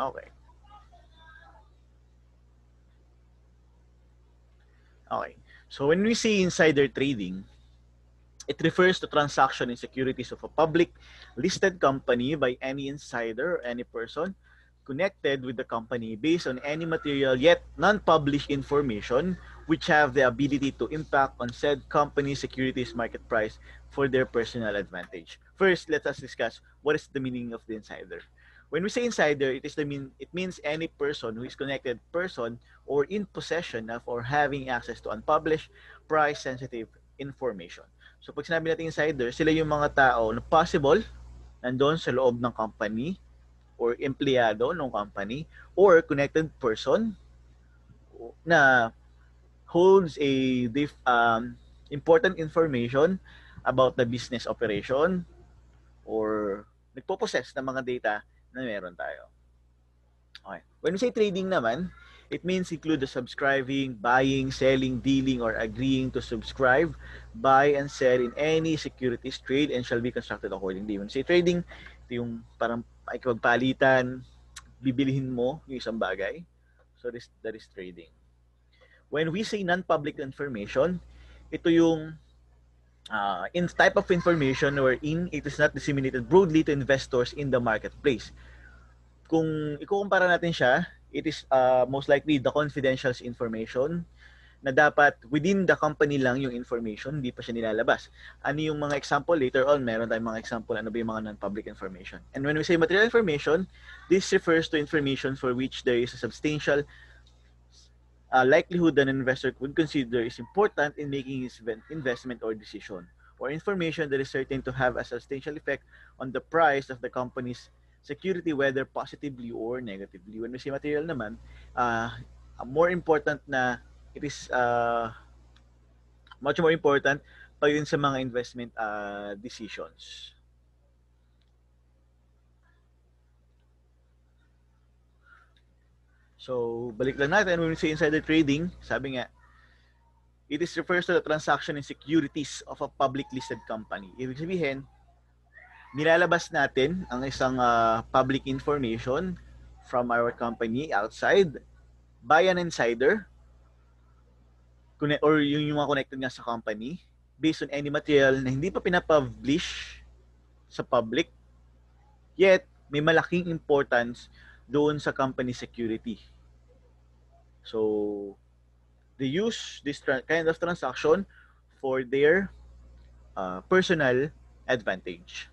Okay. Okay. So when we say insider trading, it refers to transaction in securities of a public listed company by any insider or any person connected with the company based on any material yet non-published information which have the ability to impact on said company's securities market price for their personal advantage. First, let us discuss what is the meaning of the insider. When we say insider, it means any person who is connected person or in possession of or having access to unpublished price sensitive information. So pag sinabi natin insider, sila yung mga tao na possible nandoon sa loob ng company or empleyado ng company or connected person na holds a important information about the business operation or nagpo-possess ng mga data na meron tayo. Okay. When we say trading naman, it means include the subscribing, buying, selling, dealing, or agreeing to subscribe, buy, and sell in any securities trade and shall be constructed accordingly. When we say trading, ito yung parang ikipagpalitan, bibilihin mo yung isang bagay. So that is trading. When we say non-public information, ito yung in type of information wherein it is not disseminated broadly to investors in the marketplace. Kung ikukumpara natin siya, it is most likely the confidential information na dapat within the company lang yung information, hindi pa siya nilalabas. Ano yung mga example? Later on, meron tayong mga example, ano ba yung mga non-public information. And when we say material information, this refers to information for which there is a substantial likelihood that an investor would consider is important in making his investment or decision, or information that is certain to have a substantial effect on the price of the company's security, whether positively or negatively. When we say material naman, more important na it is much more important pag yun sa mga investment decisions. So, balik lang natin when we say insider trading, sabi nga, it is refers to the transaction in securities of a public listed company. Ibig sabihin, nilalabas natin ang isang public information from our company outside by an insider or yung mga connected nga sa company based on any material na hindi pa pinapublish sa public yet may malaking importance doon sa company security. So, they use this kind of transaction for their personal advantage.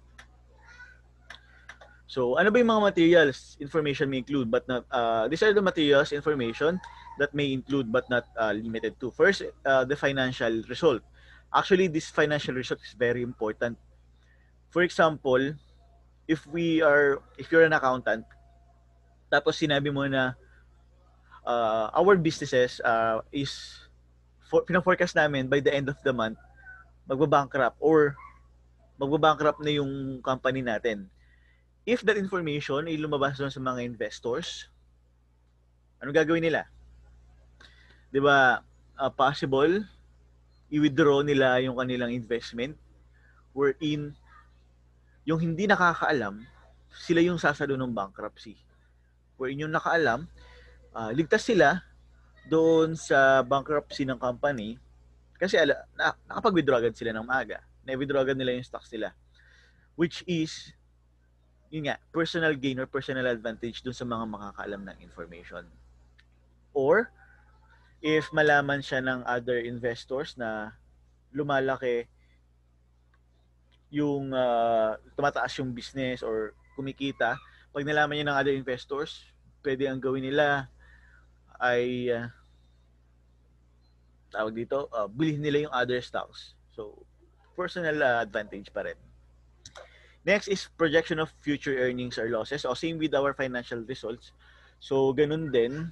So, ano ba yung mga materials information may include but not, these are the materials information that may include but not limited to. First, the financial result. Actually, this financial result is very important. For example, if you're an accountant, tapos sinabi mo na our businesses is pina-forecast namin by the end of the month magbabankrupt or magbabankrupt na yung company natin. If that information ay lumabas doon sa mga investors, ano gagawin nila? 'Di ba? Possible i-withdraw nila yung kanilang investment wherein yung hindi nakakaalam, sila yung sasalo ng bankruptcy. Wherein yung nakaalam, ligtas sila doon sa bankruptcy ng company kasi nakapag-withdraw agad sila ng maaga. Na-withdraw agad nila yung stocks nila. Which is yun nga, personal gain or personal advantage dun sa mga makakaalam ng information. Or, if malaman siya ng other investors na lumalaki yung tumataas yung business or kumikita, pag nalaman niya ng other investors, pwede ang gawin nila ay tawag dito, bilhin nila yung other stocks. So, personal advantage pa rin. Next is projection of future earnings or losses. O same with our financial results. So, ganun din.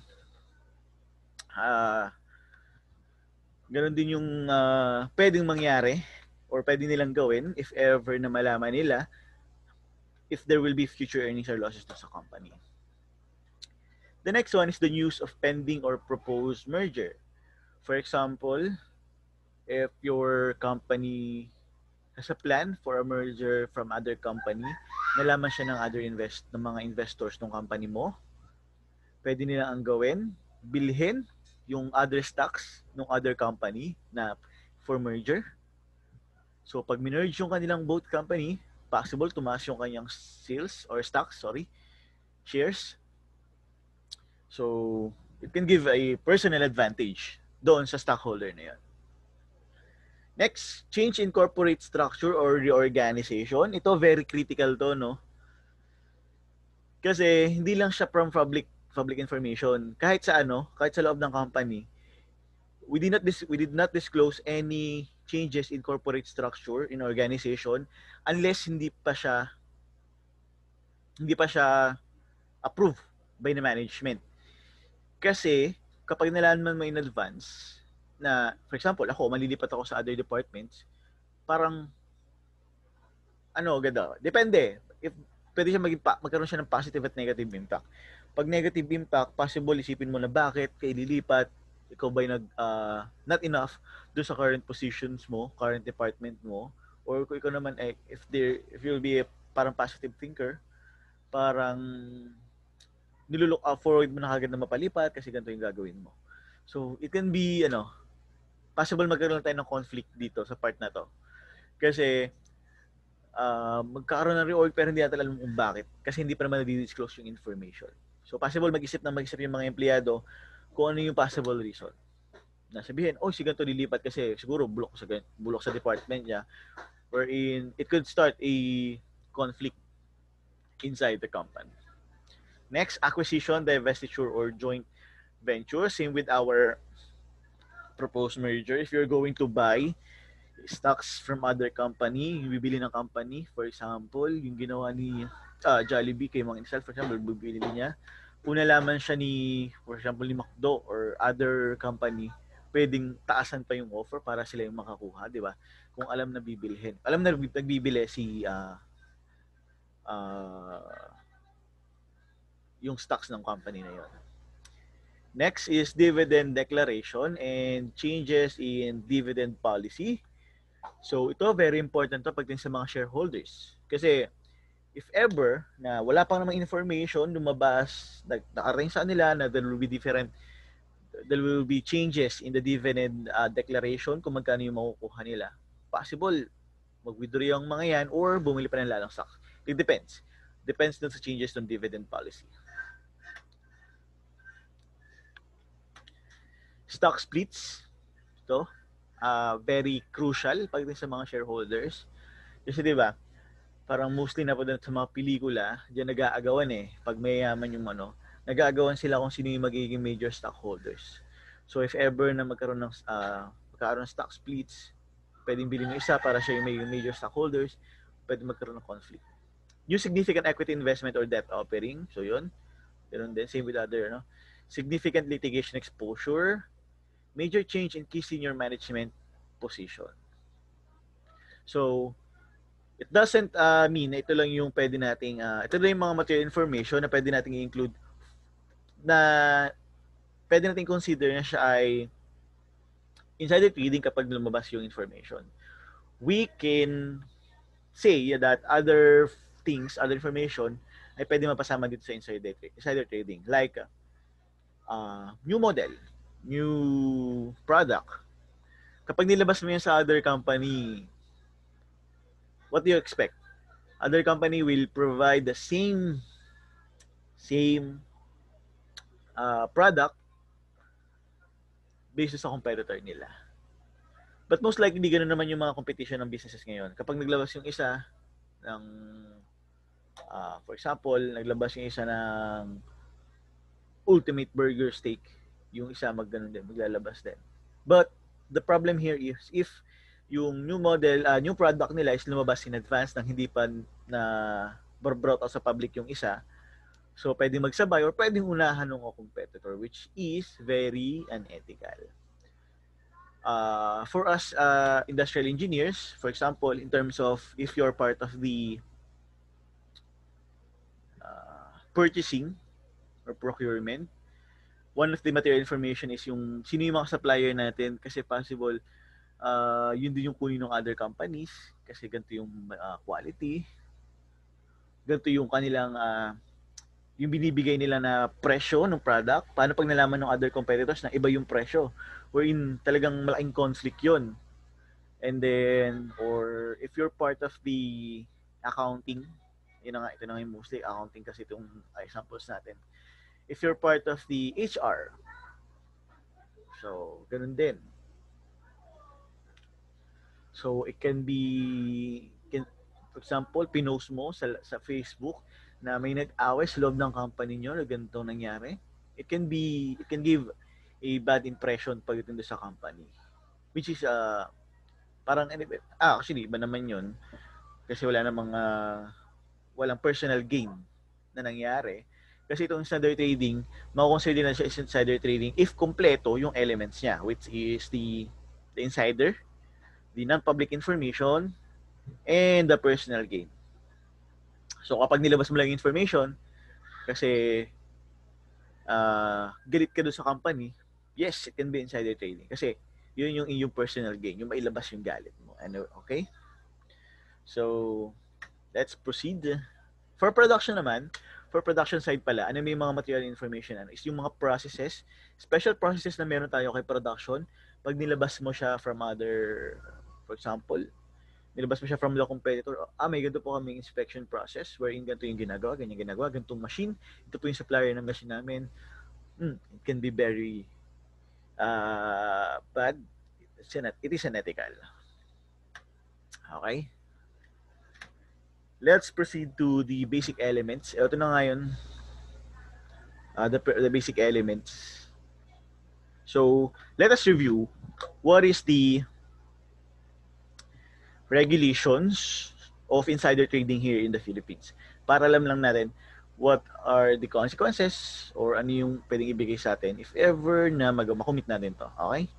Ganun din yung pwedeng mangyari or pwede nilang gawin if ever na malaman nila if there will be future earnings or losses to sa company. The next one is the news of pending or proposed merger. For example, if your company has a plan for a merger from other company, nalaman siya ng ng mga investors ng company mo, pwede nila ang gawin, bilhin yung other stocks ng other company na for merger. So pag minerge yung kanilang both company, possible tumaas yung kanyang sales or stocks, shares. So it can give a personal advantage doon sa stockholder na yan. Next, change in corporate structure or reorganization. Ito very critical to, no? Kasi hindi lang siya from public information. Kahit sa loob ng company, we did not disclose any changes in corporate structure in organization unless hindi pa siya approved by the management. Kasi kapag nalaman mo in advance na, for example, malilipat ako sa other departments, parang depende. If pwede siya magkaroon siya ng positive at negative impact. Pag negative impact, possible isipin mo na bakit kay lilipat, ikaw ba'y not enough do sa current positions mo, current department mo, or kung ikaw naman if you'll be parang positive thinker, parang nilulook forward mo na kagad na mapalipat kasi ganito yung gagawin mo. So, it can be, possible magkaroon tayo ng conflict dito sa part na to. Kasi, magkakaroon ng reorg pero hindi natin alam kung bakit. Kasi hindi pa naman na-disclose yung information. So, possible mag-isip yung mga empleyado kung ano yung possible reason. Na sabihin, si ganito lilipat kasi siguro bulok sa department niya. Wherein, it could start a conflict inside the company. Next, acquisition, divestiture, or joint venture. Same with our proposed merger. If you're going to buy stocks from other company, yung bibili ng company, for example, yung ginawa ni Jollibee kay Mang Inasal, for example, bibili niya. Kung nalaman siya for example, ni McDo or other company, pwedeng taasan pa yung offer para sila yung makakuha, di ba? Kung alam na bibilhin. Alam na nagbibili yung stocks ng company na yon. Next is dividend declaration and changes in dividend policy. So ito very important to pagdating sa mga shareholders. Kasi if ever na wala pang namang information lumabas, nakarating sa nila na there will be changes in the dividend declaration kung magkano yung makukuha nila. Possible mag-withdraw yung mga yan or bumili pa ng lalang stocks. It depends. Depends dun sa changes ng dividend policy. Stock splits. Ito, very crucial pagdating sa mga shareholders. Kasi 'di ba, parang mostly na po sa mga pelikula, diyan nag-aagawan pag mayayaman yung nag-aagawan sila kung sino yung magiging major stockholders. So if ever na magkaroon ng stock splits, pwedeng bilhin ng isa para siya yung major stockholders, pwede magkaroon ng conflict. Yung significant equity investment or debt offering, so yun. Ganun din, same with other, significant litigation exposure, major change in key senior management position. So, it doesn't mean na ito lang yung pwede nating, ito lang yung mga material information na pwede nating i-include na pwede nating consider na siya ay insider trading kapag lumabas yung information. We can say that other things, other information ay pwede mapasama dito sa insider trading. Like, new model, new product. Kapag nilabas mo yan sa other company, what do you expect? Other company will provide the same product based sa competitor nila. But most likely, ganoon naman yung mga competition ng businesses ngayon. Kapag naglabas yung isa ng, for example, naglabas yung isa ng Ultimate Burger Steak, yung isa maglalabas din. But the problem here is if yung new model, new product nila is lumabas in advance nang hindi pa na brought out sa public yung isa, so pwedeng magsabay or pwedeng unahan ng competitor, which is very unethical. For us industrial engineers, for example, in terms of if you're part of the purchasing or procurement, one of the material information is yung sino yung mga supplier natin kasi possible yun din yung kunin ng other companies kasi ganito yung quality, ganito yung kanilang yung binibigay nila na presyo ng product, paano pag nalaman ng other competitors na iba yung presyo? Wherein talagang malaking conflict yun. And then, or if you're part of the accounting, ito na nga yung mostly accounting kasi itong examples natin. If you're part of the HR, so, ganun din. So, it can be, for example, pinost mo sa Facebook na may nag-away sa loob ng company nyo na ganito nangyari. It can give a bad impression pagdating sa company. Which is, parang, actually, iba naman yun. Kasi walang personal gain na nangyari. Kasi itong insider trading, makukonsider na siya insider trading if kompleto yung elements niya, which is the insider, the non-public information, and the personal gain. So kapag nilabas mo lang yung information, kasi galit ka doon sa company, yes, it can be insider trading. Kasi yun yung iyong personal gain, yung mailabas yung galit mo. Ano, okay? So, let's proceed. For production naman, for production side pala, ano may mga material information is yung mga processes, special processes na meron tayo kay production. Pag nilabas mo siya from other, for example, nilabas mo siya from the competitor, may ganito po kaming inspection process wherein ganito yung ginagawa, ganyan ginagawa, ganitong machine, ito po yung supplier ng machine namin. It can be very bad. It is unethical. Okay? Let's proceed to the basic elements. Ito na nga yun. The basic elements. So, let us review what is the regulations of insider trading here in the Philippines. Para alam lang natin what are the consequences or ano yung pwedeng ibigay sa atin if ever na makumit natin to. Okay?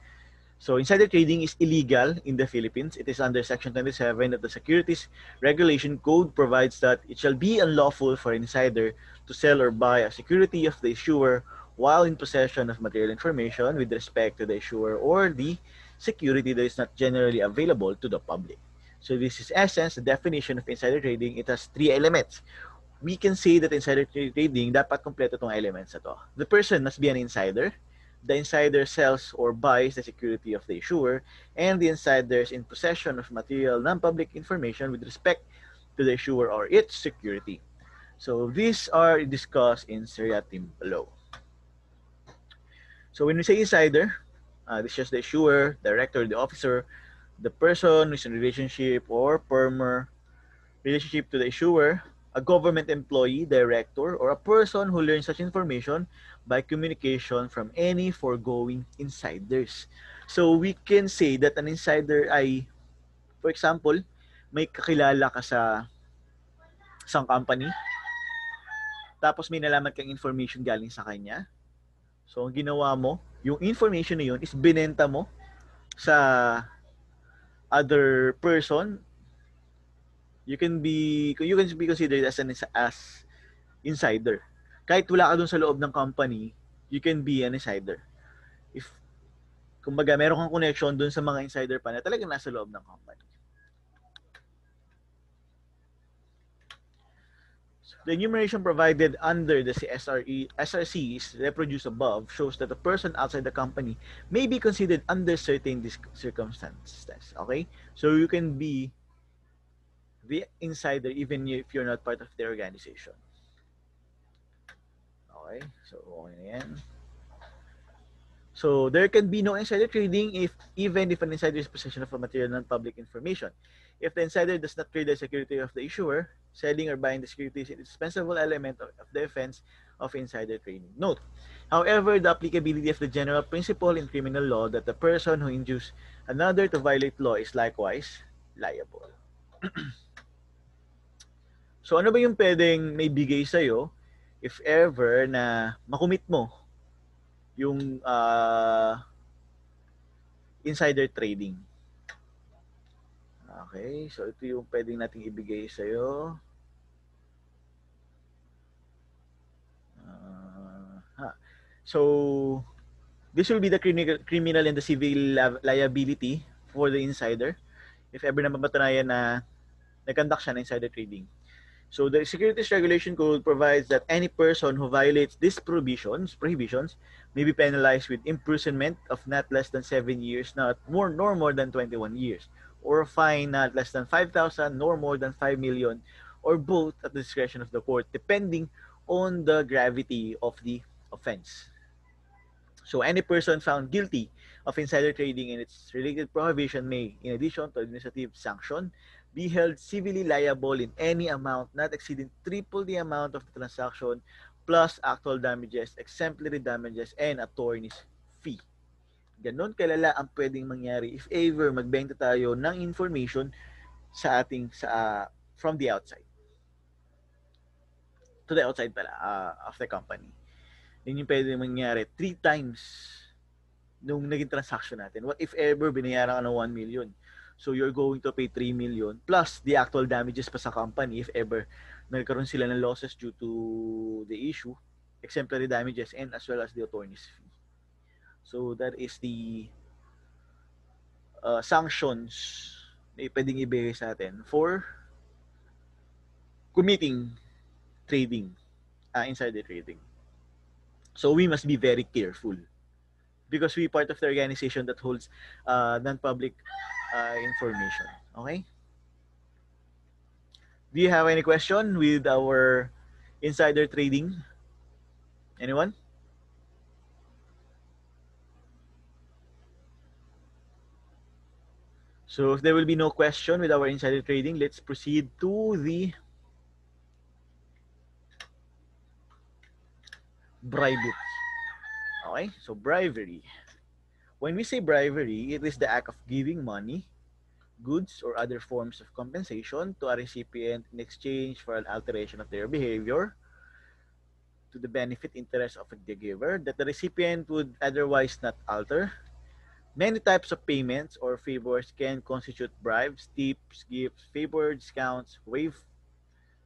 So, insider trading is illegal in the Philippines. It is under Section 27 of the Securities Regulation Code provides that it shall be unlawful for an insider to sell or buy a security of the issuer while in possession of material information with respect to the issuer or the security that is not generally available to the public. So, this is essence, the definition of insider trading. It has 3 elements. We can say that insider trading, dapat kompleto itong elements na to. The person must be an insider. The insider sells or buys the security of the issuer, and the insider is in possession of material non-public information with respect to the issuer or its security. So these are discussed in seriatim below. So when we say insider, this is just the issuer, director, the officer, the person who is in relationship or firmer relationship to the issuer, a government employee, director, or a person who learns such information by communication from any foregoing insiders. So we can say that an insider ay, for example, may kakilala ka sa isang company, tapos may nalaman kang information galing sa kanya. So ang ginawa mo, yung information na yun is binenta mo sa other person. You can be considered as insider. Kahit wala ka dun sa loob ng company, you can be an insider. If kumbaga meron kang connection dun sa mga insider pa na talagang nasa loob ng company. So, the enumeration provided under the SRCs reproduced above shows that a person outside the company may be considered under certain circumstances. Okay? So you can be the insider even if you're not part of the organization. Okay, so okay na yan. So there can be no insider trading even if an insider is possession of a material non-public information. If the insider does not trade the security of the issuer, selling or buying the security is an indispensable element of the offense of insider trading. Note, however, the applicability of the general principle in criminal law that the person who induces another to violate law is likewise liable. So ano ba yung pwedeng may bigay sa'yo if ever na makumit mo yung insider trading? Okay, so ito yung pwedeng nating ibigay sa'yo. So this will be the criminal and the civil liability for the insider if ever na mapatunayan na nag-conduct siya ng insider trading. So the Securities Regulation Code provides that any person who violates these prohibitions may be penalized with imprisonment of not less than 7 years, nor more than 21 years, or a fine not less than 5,000 nor more than 5 million, or both at the discretion of the court, depending on the gravity of the offense. So any person found guilty of insider trading and its related prohibition may, in addition to administrative sanction, be held civilly liable in any amount not exceeding triple the amount of the transaction plus actual damages, exemplary damages, and attorney's fee. Ganon kalala ang pwedeng mangyari if ever magbenta tayo ng information sa ating from the outside. To the outside pala, of the company. Yun yung pwedeng mangyari 3 times nung naging transaction natin. What if ever binayaran ka ng 1 million? So you're going to pay 3 million plus the actual damages pa sa company if ever nagkaroon sila ng losses due to the issue, exemplary damages, and as well as the attorney's fee. So that is the sanctions na pwedeng ibigay sa atin for committing trading, insider trading. So we must be very careful because we part of the organization that holds non-public information. Okay? Do you have any question with our insider trading? Anyone? So if there will be no question with our insider trading, let's proceed to the bribery. Okay? So bribery. When we say bribery, it is the act of giving money, goods, or other forms of compensation to a recipient in exchange for an alteration of their behavior to the benefit interest of the giver that the recipient would otherwise not alter. Many types of payments or favors can constitute bribes, tips, gifts, favor, discounts, waive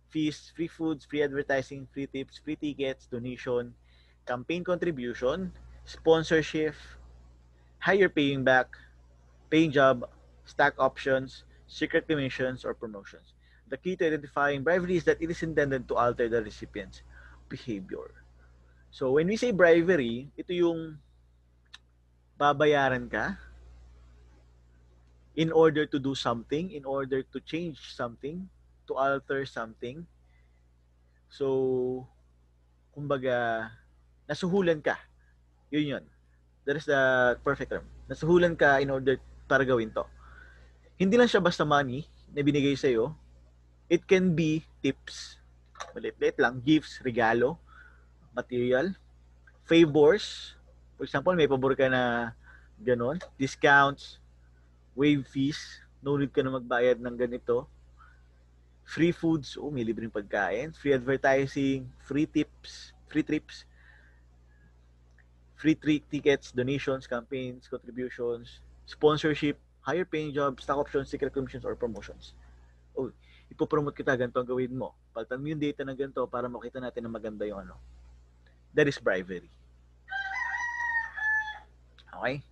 fees, free foods, free advertising, free tips, free tickets, donation, campaign contribution, sponsorship, higher paying back, paying job, stock options, secret commissions, or promotions. The key to identifying bribery is that it is intended to alter the recipient's behavior. So when we say bribery, ito yung babayaran ka in order to do something, in order to change something, to alter something. So, kumbaga, nasuhulan ka. Yun yun. That is the perfect term. Nasuhulan ka in order para gawin to. Hindi lang siya basta money na binigay sa'yo. It can be tips, maliit lang, gifts, regalo, material, favors. For example, may pabor ka na ganon, discounts, waive fees, no need ka na magbayad ng ganito. Free foods, may libreng pagkain, free advertising, free tips, free trips, free tickets, donations, campaigns, contributions, sponsorship, higher paying jobs, stock options, secret commissions, or promotions. Ipopromote kita, ganito ang gawin mo. Palitan mo yung data ng ganito para makita natin na maganda yung ano. That is bribery. Okay?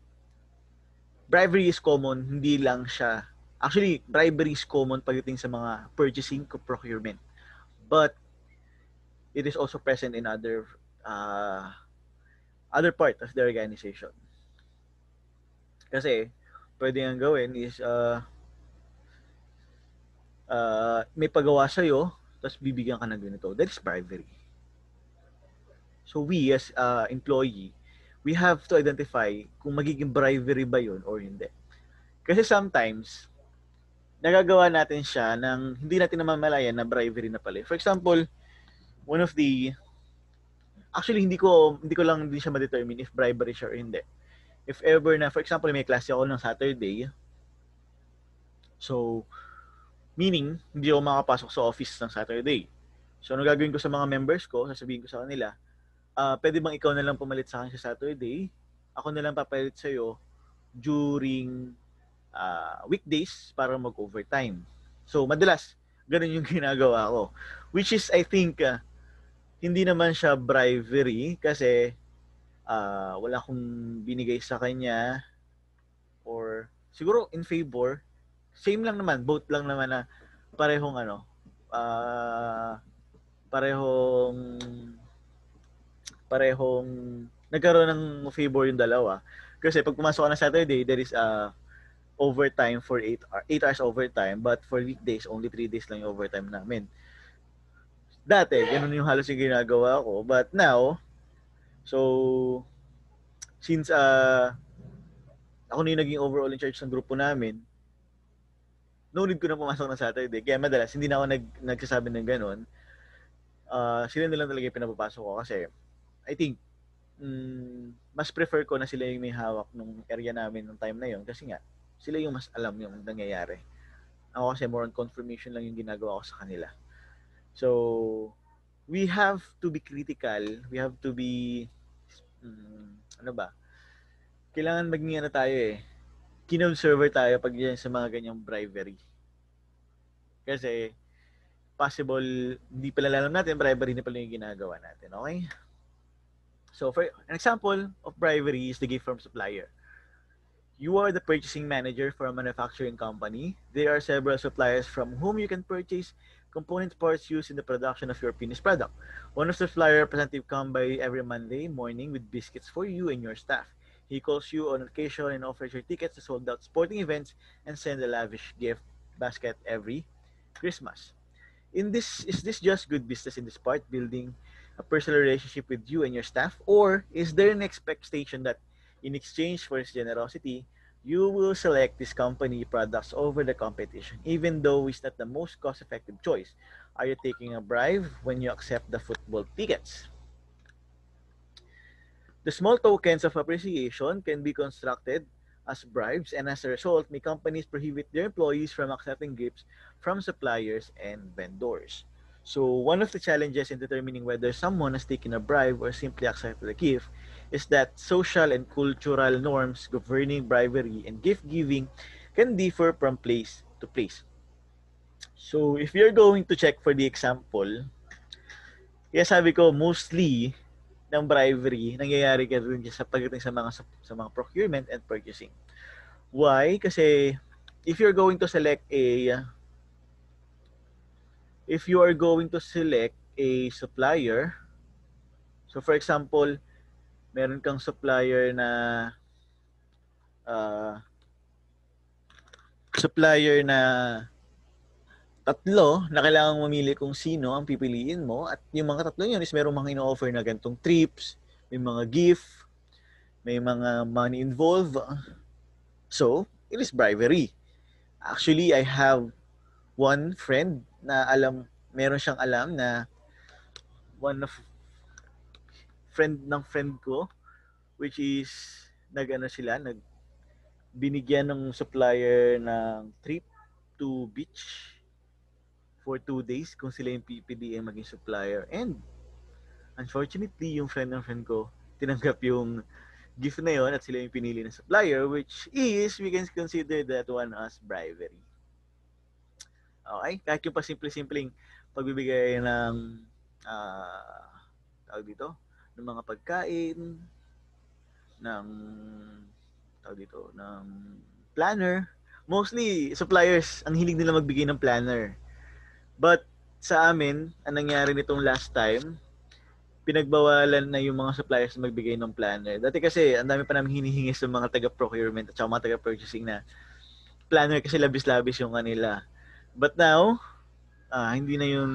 Bribery is common, hindi lang siya. Actually, bribery is common pagdating sa mga purchasing procurement. But it is also present in other part of the organization. Kasi, pwede ang gawin is may pagawa sa'yo, tapos bibigyan ka ng ganito. That is bribery. So we as employee, we have to identify kung magiging bribery ba yun or hindi. Kasi sometimes, nagagawa natin siya ng hindi natin namamalayan na bribery na pala. For example, one of the actually hindi ko lang din siya ma-determine if bribery siya or hindi. If ever na, for example, may klase ako ng Saturday, so meaning hindi ako makapasok sa office ng Saturday. So ano gagawin ko sa mga members ko, sasabihin ko sa kanila, pwede bang ikaw na lang pumalit sa akin sa Saturday? Ako na lang papalit sa iyo during weekdays para mag-overtime. So, madalas, ganun yung ginagawa ko. Which is, I think, hindi naman siya bribery kasi wala akong binigay sa kanya or siguro in favor, same lang naman, both lang naman na parehong parehong nagkaroon ng favor yung dalawa. Kasi pag pumasok ka na Saturday, there is overtime for 8 hours overtime, but for weekdays, only 3 days lang yung overtime namin. Dati, ganun yung halos yung ginagawa ko. But now, so, since ako na yung naging overall in charge ng grupo namin, no need ko na pumasok ng Saturday. Kaya madalas, hindi na ako nagsasabi ng ganun. Sila na lang talaga yung pinapapasok ko kasi I think mas prefer ko na sila yung may hawak ng area namin ng time na yon kasi nga sila yung mas alam yung nangyayari. Ako kasi more on confirmation lang yung ginagawa ko sa kanila. So, we have to be critical. We have to be kailangan maging tayo kinobserver tayo pag yan sa mga ganyang bribery. Kasi possible, hindi pala alam natin, bribery na pala yung ginagawa natin. Okay? So, for an example of bribery is the gift from supplier. You are the purchasing manager for a manufacturing company. There are several suppliers from whom you can purchase component parts used in the production of your finished product. One of the supplier representative come by every Monday morning with biscuits for you and your staff. He calls you on occasion and offers your tickets to sold out sporting events and send a lavish gift basket every Christmas. Is this just good business in this part, building a personal relationship with you and your staff? Or is there an expectation that in exchange for his generosity, you will select this company products over the competition, even though it's not the most cost-effective choice? Are you taking a bribe when you accept the football tickets? The small tokens of appreciation can be constructed as bribes, and as a result, may companies prohibit their employees from accepting gifts from suppliers and vendors. So one of the challenges in determining whether someone has taken a bribe or simply accepted a gift is that social and cultural norms governing bribery and gift giving can differ from place to place. So if you're going to check for the example, kaya sabi ko mostly ng bribery nangyayari kasi sa pagdating sa mga procurement and purchasing. Why? Kasi if you are going to select a supplier, so for example, meron kang supplier na tatlo na kailangan mamili kung sino ang pipiliin mo, at yung mga tatlo yun is merong mga ino-offer na ganitong trips, may mga gift, may mga money involved. So, it is bribery. Actually, I have one friend na meron siyang alam na one of friend ko, which is binigyan ng supplier ng trip to beach for 2 days kung sila yung PPDM maging supplier. And unfortunately, yung friend ko tinanggap yung gift na yon at sila yung pinili ng supplier, which is, we can consider that one as bribery. Okay? Kahit yung pasimple-simpleng pagbibigay ng ng mga pagkain, ng planner. Mostly, suppliers, ang hilig nila magbigay ng planner. But sa amin, ang nangyari nitong last time, pinagbawalan na yung mga suppliers na magbigay ng planner. Dati kasi, ang dami pa namin hinihingi sa mga taga-procurement at mga taga-purchasing na planner kasi labis-labis yung kanila. But now, hindi na yun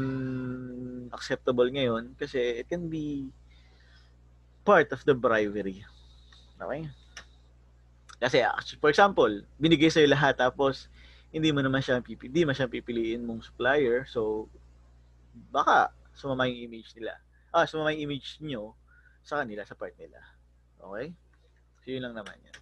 acceptable ngayon kasi it can be part of the bribery. Okay? Kasi, for example, binigay sa'yo lahat tapos hindi mo siyang pipiliin mong supplier, so baka sumama yung image nila. Sumama yung image nyo sa kanila, sa part nila. Okay? So, yun lang naman yan.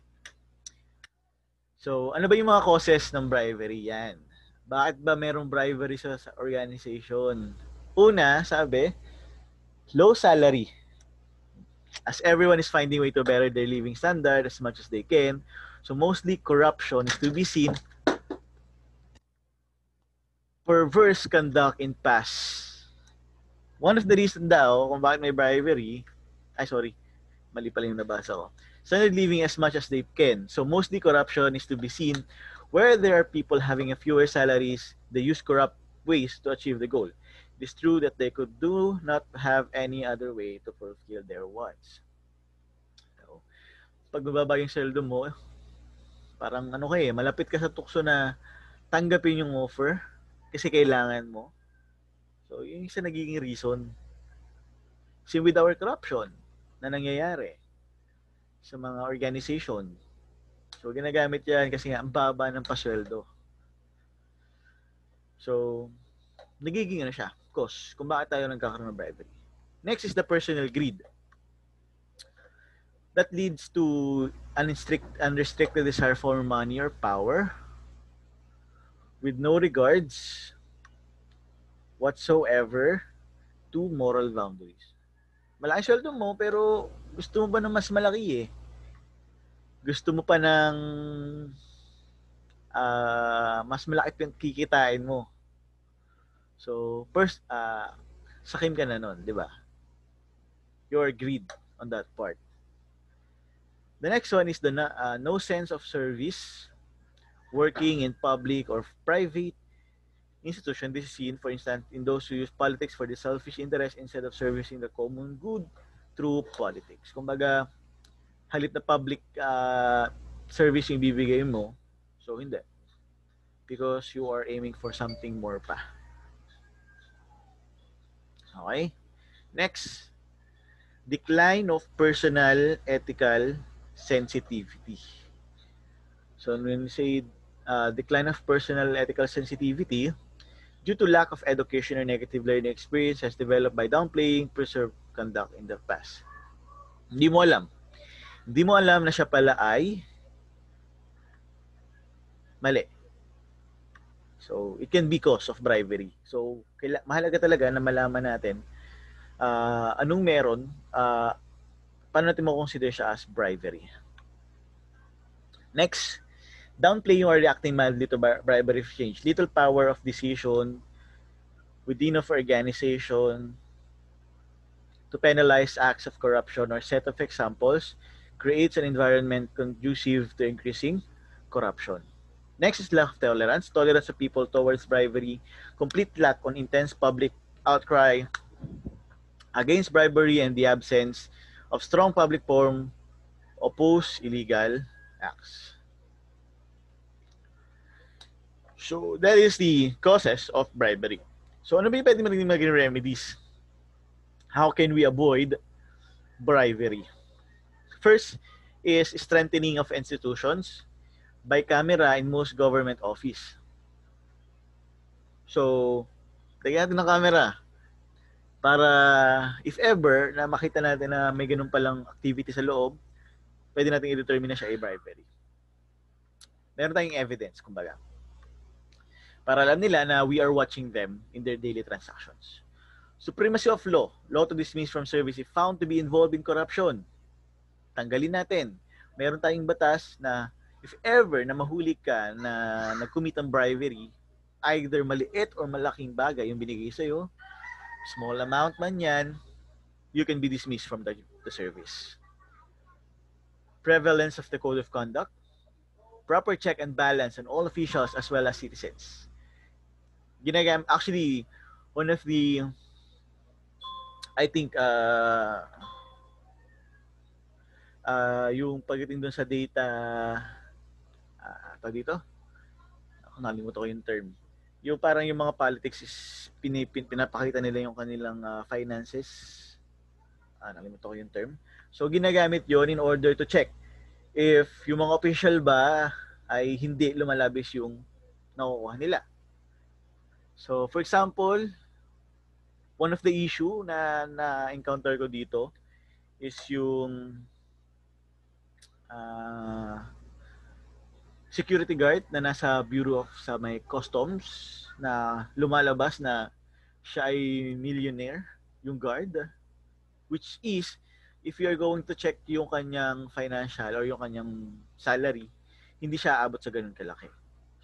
So, ano ba yung mga causes ng bribery? Yan. Bakit ba merong bribery sa organization? Una, sabi, low salary. As everyone is finding way to better their living standard as much as they can, so mostly corruption is to be seen. Perverse conduct in past. One of the reasons daw kung bakit may bribery, mali pala yung nabasa ko. Standard living as much as they can. So mostly corruption is to be seen where there are people having a fewer salaries, they use corrupt ways to achieve the goal. It is true that they could do not have any other way to fulfill their wants. So, pag bababa yung sweldo mo, parang ano ka malapit ka sa tukso na tanggapin yung offer kasi kailangan mo. So, yun yung isa nagiging reason. Same with our corruption na nangyayari sa mga organization. So, ginagamit yan kasi nga ang baba ng pasweldo. So, nagiging ano siya, cause kung bakit tayo nagkakaroon ng bribery. Next is the personal greed. That leads to unrestricted desire for money or power with no regards whatsoever to moral boundaries. Malaki sweldo mo pero gusto mo ba ng mas malaki Gusto mo pa ng mas malaki yung kikitain mo. So, first, sakim ka na nun, di ba? You're greed on that part. The next one is the no sense of service, working in public or private institution. This is seen, for instance, in those who use politics for the selfish interest instead of servicing the common good through politics. Kumbaga, halip na public service yung bibigay mo, so hindi. Because you are aiming for something more pa. Okay? Next, decline of personal ethical sensitivity. So when we say decline of personal ethical sensitivity due to lack of education or negative learning experience has developed by downplaying preserved conduct in the past. Hindi mo alam na siya pala ay mali. So it can be cause of bribery. So mahalaga talaga na malaman natin anong meron, paano natin mo-consider siya as bribery. Next, downplaying or reacting mildly to bribery exchange. Little power of decision within of organization to penalize acts of corruption or set of examples creates an environment conducive to increasing corruption. Next is lack of tolerance. Tolerance of people towards bribery. Complete lack on intense public outcry against bribery and the absence of strong public forum oppose illegal acts. So that is the causes of bribery. So ano ba yung pwede maging remedies? How can we avoid bribery? First is strengthening of institutions by camera in most government office. So, lagyan natin ng camera para if ever na makita natin na may ganun palang activity sa loob, pwede natin i-determine na siya ay bribery. Meron tayong evidence, kumbaga. Para alam nila na we are watching them in their daily transactions. Supremacy of law. Law to dismiss from service if found to be involved in corruption. Tanggalin natin. Meron tayong batas na if ever na mahuli ka na nag-commit ng bribery, either maliit or malaking bagay yung binigay sa'yo, small amount man yan, you can be dismissed from the service. Prevalence of the code of conduct. Proper check and balance on all officials as well as citizens. Actually, one of the, I think, yung pagdating dun sa data, dito, nalimutan ko yung term. Yung parang yung mga politics is pinapakita nila yung kanilang finances. Nalimutan ko yung term. So ginagamit yon in order to check if yung mga official ba ay hindi lumalabis yung nakukuha nila. So for example, one of the issue na encounter ko dito is yung security guard na nasa Bureau of sa may customs na lumalabas na siya ay millionaire, yung guard, which is if you are going to check yung kanyang financial or yung kanyang salary, hindi siya aabot sa ganun kalaki.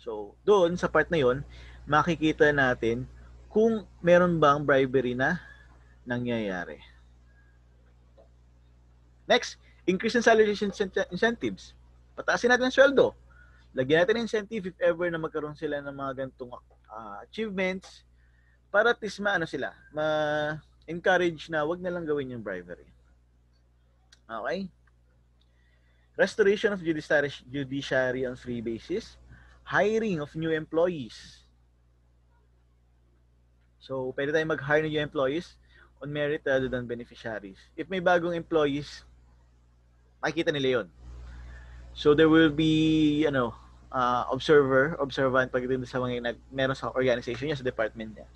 So, doon sa part na yon, makikita natin kung meron bang bribery na nangyayari. Next, increase in salary incentives. Pataasin natin ang sweldo. Lagyan natin ng incentive if ever na magkaroon sila ng mga ganitong achievements Para at least sila, ma-encourage na wag na lang gawin yung bribery. Okay? Restoration of judiciary on free basis. Hiring of new employees. So, pwede tayong mag-hire ng new employees on merit rather than beneficiaries. If may bagong employees, makikita nila yun. So, there will be, observant pagdating sa mga meron sa organization niya, sa department niya.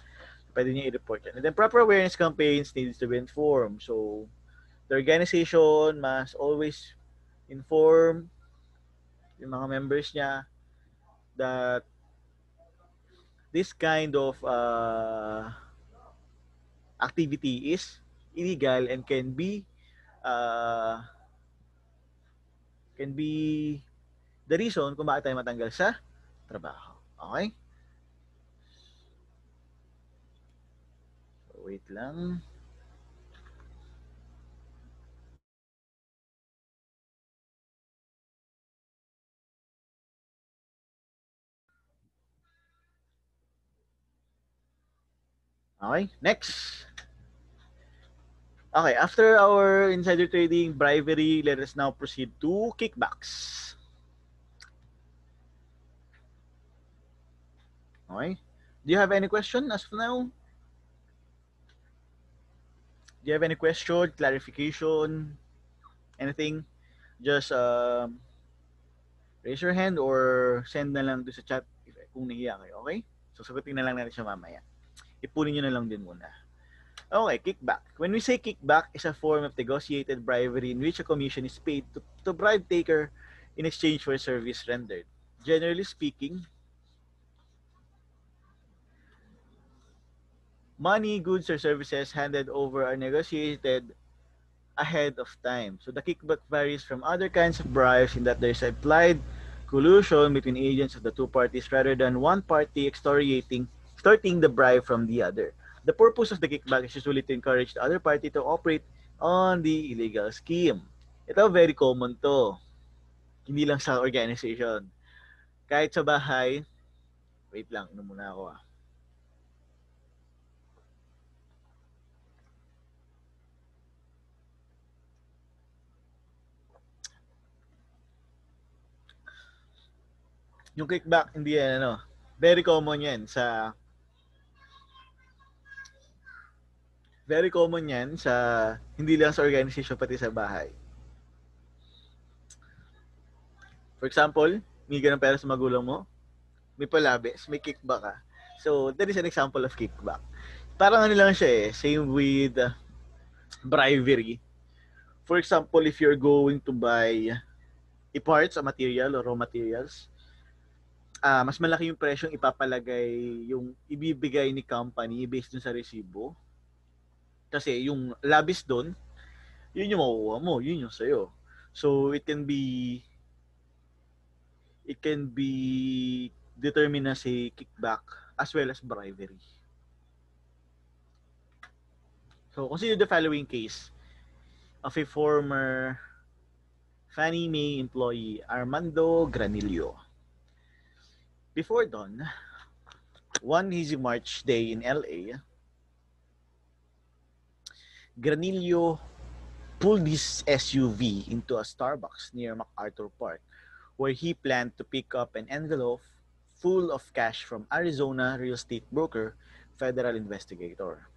Pwede niya i-report yan. And then, proper awareness campaigns needs to be informed. So, the organization must always inform yung mga members niya that this kind of activity is illegal and can be the reason kung bakit tayo matanggal sa trabaho. Okay? So, wait lang. Okay, next. Okay, after our insider trading, bribery, let us now proceed to kickbacks. Okay. Do you have any question as of now? Do you have any question, clarification, anything? Just raise your hand or send na lang doon sa chat kung nahiya kayo, okay? So, sagutin na lang natin siya mamaya. Ipunin nyo na lang din muna. Okay, kickback. When we say kickback, is a form of negotiated bribery in which a commission is paid to bribe taker in exchange for service rendered. Generally speaking, money, goods, or services handed over are negotiated ahead of time. So the kickback varies from other kinds of bribes in that there is implied collusion between agents of the two parties rather than one party extorting the bribe from the other. The purpose of the kickback is usually to encourage the other party to operate on the illegal scheme. Ito, very common to. Hindi lang sa organization. Kahit sa bahay, wait lang, muna ako ah. Yung kickback, hindi yan, very common yan sa hindi lang sa organization, pati sa bahay. For example, may ganang pera sa magulang mo, may palabis, may kickback ka. So, that is an example of kickback. Parang lang siya same with bribery. For example, if you're going to buy parts, a material or raw materials, mas malaki yung presyong ipapalagay, yung ibibigay ni company based dun sa resibo. Kasi yung labis doon, yun yung makukuha mo, yun yung sa'yo. So, it can be determined as a kickback as well as bribery. So, consider the following case of a former Fannie Mae employee, Armando Granillo. Before dawn, one easy March day in LA, Granillo pulled his SUV into a Starbucks near MacArthur Park, where he planned to pick up an envelope full of cash from Arizona real estate broker, federal investigator.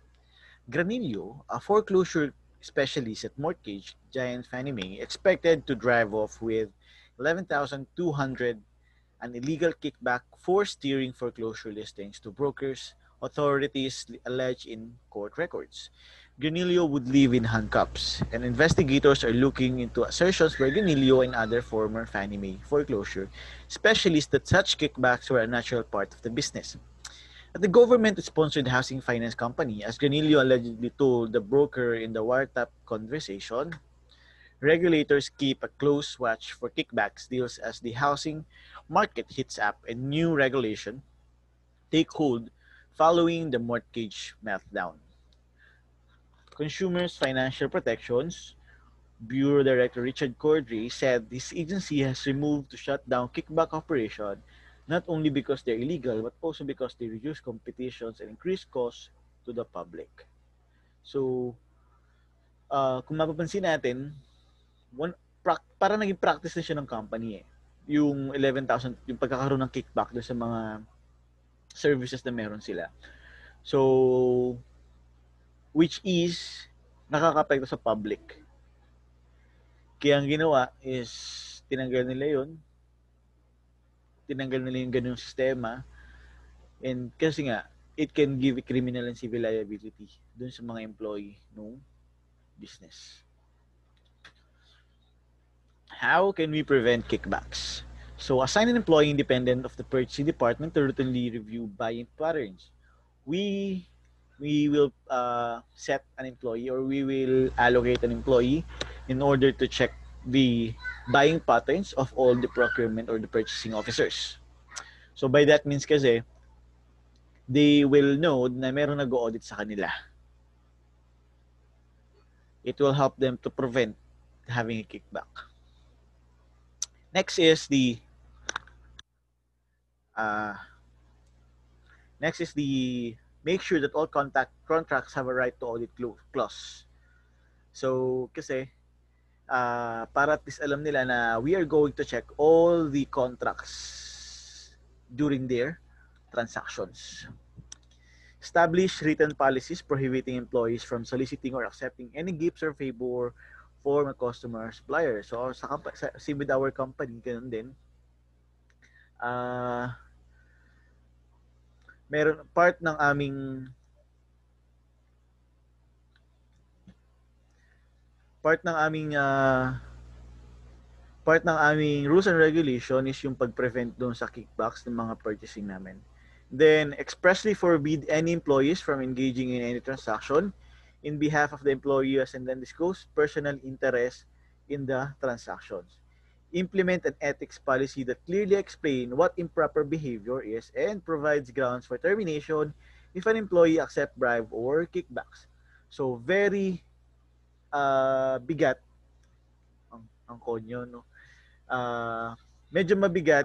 Granillo, a foreclosure specialist at mortgage giant Fannie Mae, expected to drive off with $11,200, an illegal kickback for steering foreclosure listings to brokers, authorities allege in court records. Granillo would live in handcuffs, and investigators are looking into assertions by Granillo and other former Fannie Mae foreclosure specialists that such kickbacks were a natural part of the business. At the government-sponsored housing finance company, as Granillo allegedly told the broker in the wiretap conversation, regulators keep a close watch for kickbacks deals as the housing market heats up and new regulation take hold following the mortgage meltdown. Consumers Financial Protections Bureau Director Richard Cordray said his agency has removed to shut down kickback operation not only because they're illegal, but also because they reduce competitions and increase costs to the public. So, kung mapapansin natin, parang naging practice na siya ng company eh. Yung 11,000, yung pagkakaroon ng kickback doon sa mga services na meron sila. So, which is nakakapekto sa public. Kaya ang ginawa is tinanggal nila yung ganung sistema, and kasi nga it can give criminal and civil liability dun sa mga employee ng business. How can we prevent kickbacks? So, assign an employee independent of the purchasing department to routinely review buying patterns. We will set an employee, or we will allocate an employee in order to check the buying patterns of all the procurement or the purchasing officers. So by that means kasi, they will know na meron nag-audit sa kanila. It will help them to prevent having a kickback. Next is the make sure that all contracts have a right to audit clause. So kasi para at least alam nila na we are going to check all the contracts during their transactions. Establish written policies prohibiting employees from soliciting or accepting any gifts or favor for a customer or supplier. So same with our company, ganun din. Meron part ng aming rules and regulation is yung pag-prevent doon sa kickbacks ng mga purchasing namin. Then, expressly forbid any employees from engaging in any transaction in behalf of the employee and then disclose personal interest in the transactions. Implement an ethics policy that clearly explains what improper behavior is and provides grounds for termination if an employee accepts bribe or kickbacks. So, very bigat ang konyo, no? Medyo mabigat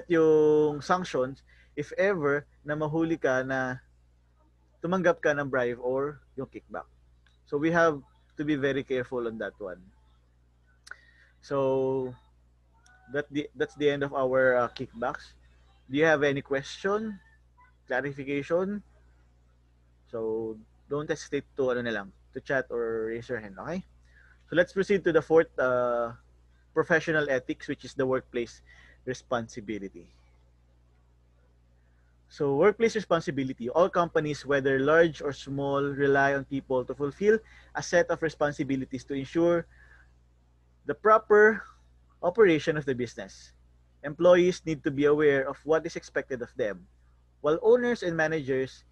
yung sanctions if ever na mahuli ka na tumanggap ka ng bribe or yung kickback. So we have to be very careful on that one. So that's the end of our kickbacks. Do you have any question, clarification? So don't hesitate to chat or raise your hand, okay? So let's proceed to the fourth professional ethics, which is the workplace responsibility. So workplace responsibility, all companies, whether large or small, rely on people to fulfill a set of responsibilities to ensure the proper operation of the business. Employees need to be aware of what is expected of them, while owners and managers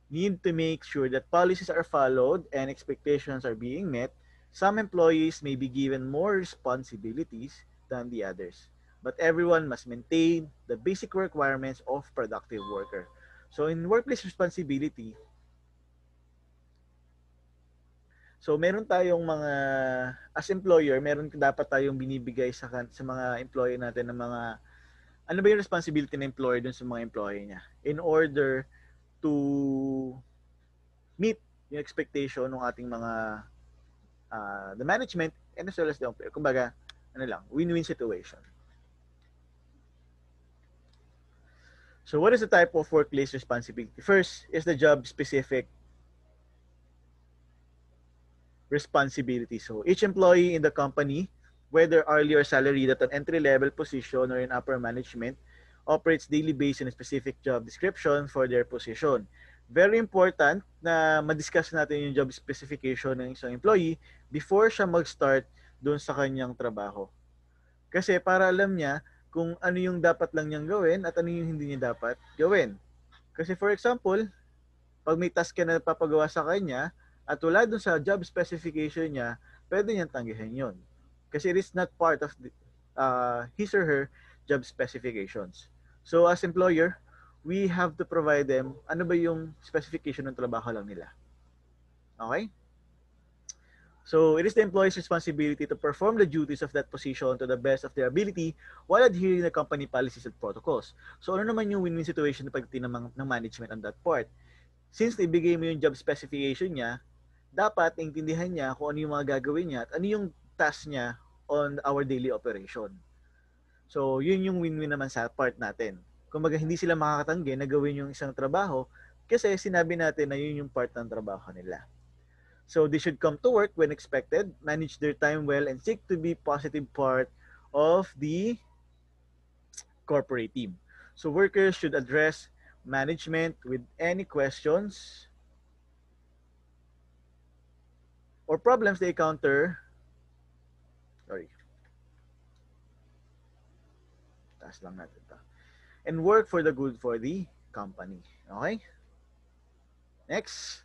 need to make sure that policies are followed and expectations are being met. Some employees may be given more responsibilities than the others, but everyone must maintain the basic requirements of productive worker. So in workplace responsibility, so meron tayong mga, as employer, meron dapat tayong binibigay sa mga employee natin ng mga, ano ba yung responsibility ng employer dun sa mga employee niya in order to meet yung expectation ng ating mga the management and as well as the employer. Kumbaga, win-win situation. So what is the type of workplace responsibility? First is the job-specific responsibility. So each employee in the company, whether hourly or salaried at an entry-level position or in upper management, operates daily based on a specific job description for their position. Very important na ma-discuss natin yung job specification ng isang employee before siya mag-start doon sa kanyang trabaho. Kasi para alam niya kung ano yung dapat lang niyang gawin at ano yung hindi niya dapat gawin. Kasi for example, pag may task ka na papagawa sa kanya at wala doon sa job specification niya, pwede niyang tanggihan yun. Kasi it is not part of his or her job specifications. So as employer, we have to provide them ano ba yung specification ng trabaho lang nila. Okay? So it is the employee's responsibility to perform the duties of that position to the best of their ability while adhering the company policies and protocols. So ano naman yung win-win situation pagdating ng management on that part? Since naibigay mo yung job specification niya, dapat naintindihan niya kung ano yung mga gagawin niya at ano yung task niya on our daily operation. So yun yung win-win naman sa part natin. Kumbaga hindi sila makakatanggi na gawin yung isang trabaho kasi sinabi natin na yun yung part ng trabaho nila. So they should come to work when expected, manage their time well, and seek to be positive part of the corporate team. So workers should address management with any questions or problems they encounter. Sorry. Taas lang natin to. And work for the good for the company. Okay? Next.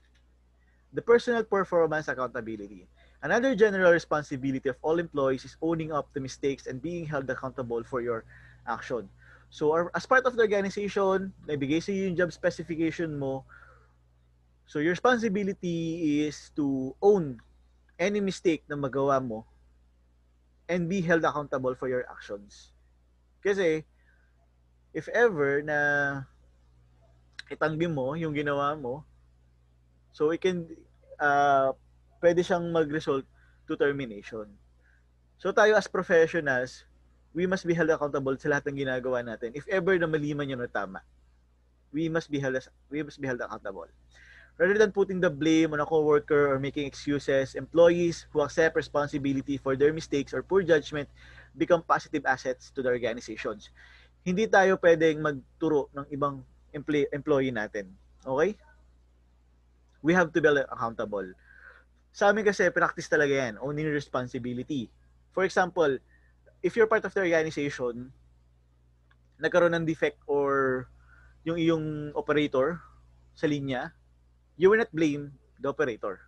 The personal performance accountability. Another general responsibility of all employees is owning up to mistakes and being held accountable for your action. So as part of the organization, naibigay sa iyo yung job specification mo. So your responsibility is to own any mistake na magawa mo and be held accountable for your actions. Kasi if ever na itanggi mo yung ginawa mo, so it can pwede siyang mag-result to termination. So tayo as professionals, we must be held accountable sa lahat ng ginagawa natin. If ever na mali man yun o tama, we must be held accountable. Rather than putting the blame on a coworker or making excuses, employees who accept responsibility for their mistakes or poor judgment become positive assets to the organizations. Hindi tayo pwedeng magturo ng ibang employee natin. Okay? We have to be accountable. Sa amin kasi, practice talaga yan. Owning responsibility. For example, if you're part of the organization, nagkaroon ng defect or yung iyong operator sa linya, you will not blame the operator.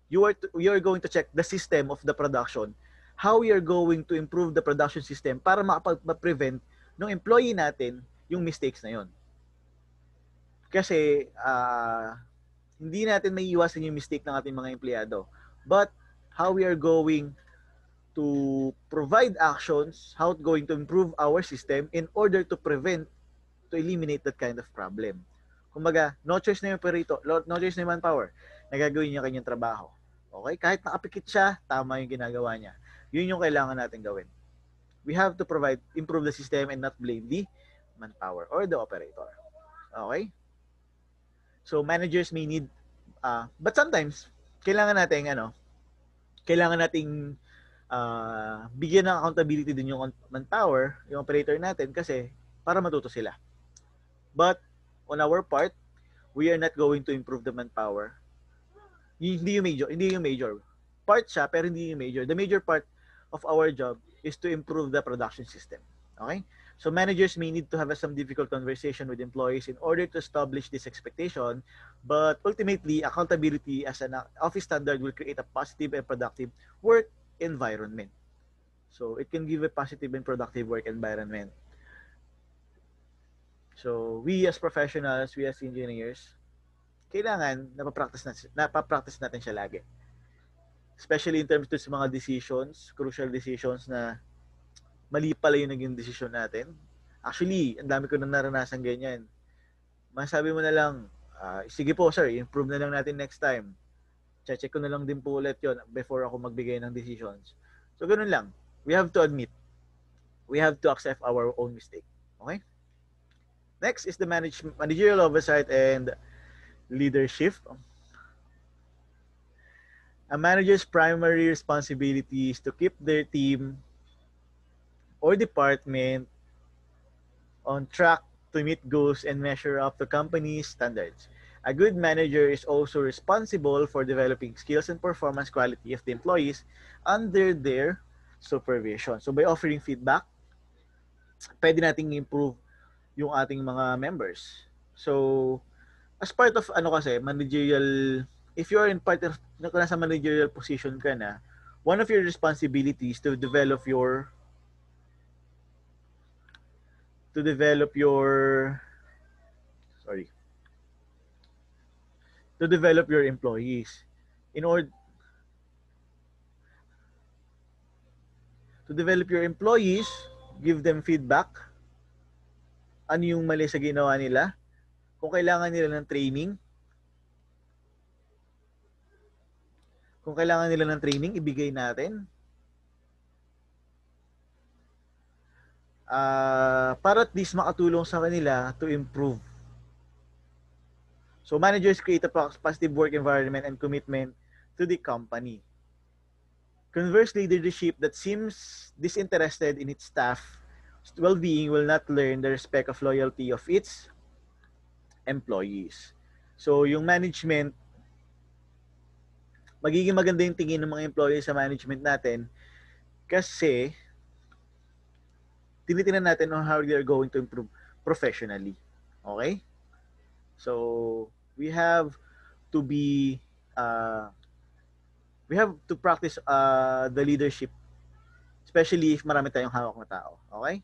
You are going to check the system of the production, how we are going to improve the production system para makapag-prevent ng employee natin yung mistakes na yon. Kasi, hindi natin may iwasan yung mistake ng ating mga empleyado. But how we are going to provide actions, how it's going to improve our system in order to prevent, to eliminate that kind of problem. Kumbaga, no choice na yung operator, no choice na yung manpower, nagagawin niya kanyang trabaho. Okay? Kahit nakapikit siya, tama yung ginagawa niya. Yun yung kailangan natin gawin. We have to improve the system and not blame the manpower or the operator. Okay? So managers may need, but sometimes kailangan nating bigyan ng accountability din yung manpower, yung operator natin kasi para matuto sila. But on our part, we are not going to improve the manpower. Hindi yung major. Part siya pero hindi yung major. The major part of our job is to improve the production system. Okay? So managers may need to have some difficult conversation with employees in order to establish this expectation, but ultimately, accountability as an office standard will create a positive and productive work environment. So it can give a positive and productive work environment. So we as professionals, we as engineers, kailangan napapractice natin siya lagi. Especially in terms to sa mga decisions, crucial decisions na mali pala yung naging desisyon natin. Actually, ang dami ko na naranasan ganyan. Masabi mo na lang, sige po sir, improve na lang natin next time. Check ko na lang din po ulit yun before ako magbigay ng decisions. So, ganun lang. We have to admit. We have to accept our own mistake. Okay? Next is the managerial oversight and leadership. A manager's primary responsibility is to keep their team or department on track to meet goals and measure up to company's standards. A good manager is also responsible for developing skills and performance quality of the employees under their supervision. So by offering feedback, pwede nating improve yung ating mga members. So as part of managerial, if you are in part of nasa managerial position ka na, one of your responsibilities to develop your employees in order To develop your employees, give them feedback. Ano yung mali sa ginawa nila? Kung kailangan nila ng training, ibigay natin. Para at least makatulong sa kanila to improve. So managers create a positive work environment and commitment to the company. Conversely, leadership that seems disinterested in its staff well-being will not learn the respect of loyalty of its employees. So yung management, magiging maganda yung tingin ng mga employees sa management natin kasi tinitingnan natin on how they are going to improve professionally. Okay? So, we have to be we have to practice the leadership, especially if marami tayong hawak na tao. Okay?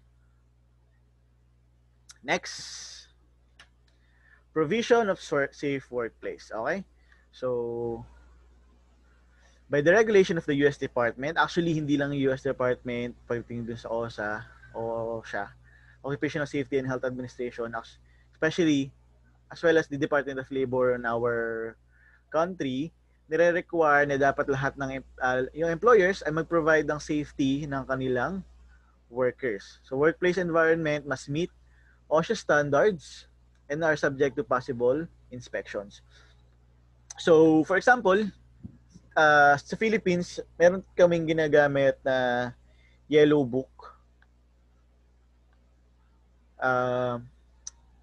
Next, provision of safe workplace. Okay? So, by the regulation of the US Department, actually hindi lang yung US Department, pagdating dun sa OSA, o siya, Occupational Safety and Health Administration, especially as well as the Department of Labor in our country, nire-require na dapat lahat ng yung employers ay mag-provide ng safety ng kanilang workers. So workplace environment must meet OSHA standards and are subject to possible inspections. So for example, sa Philippines, meron kaming ginagamit na yellow book.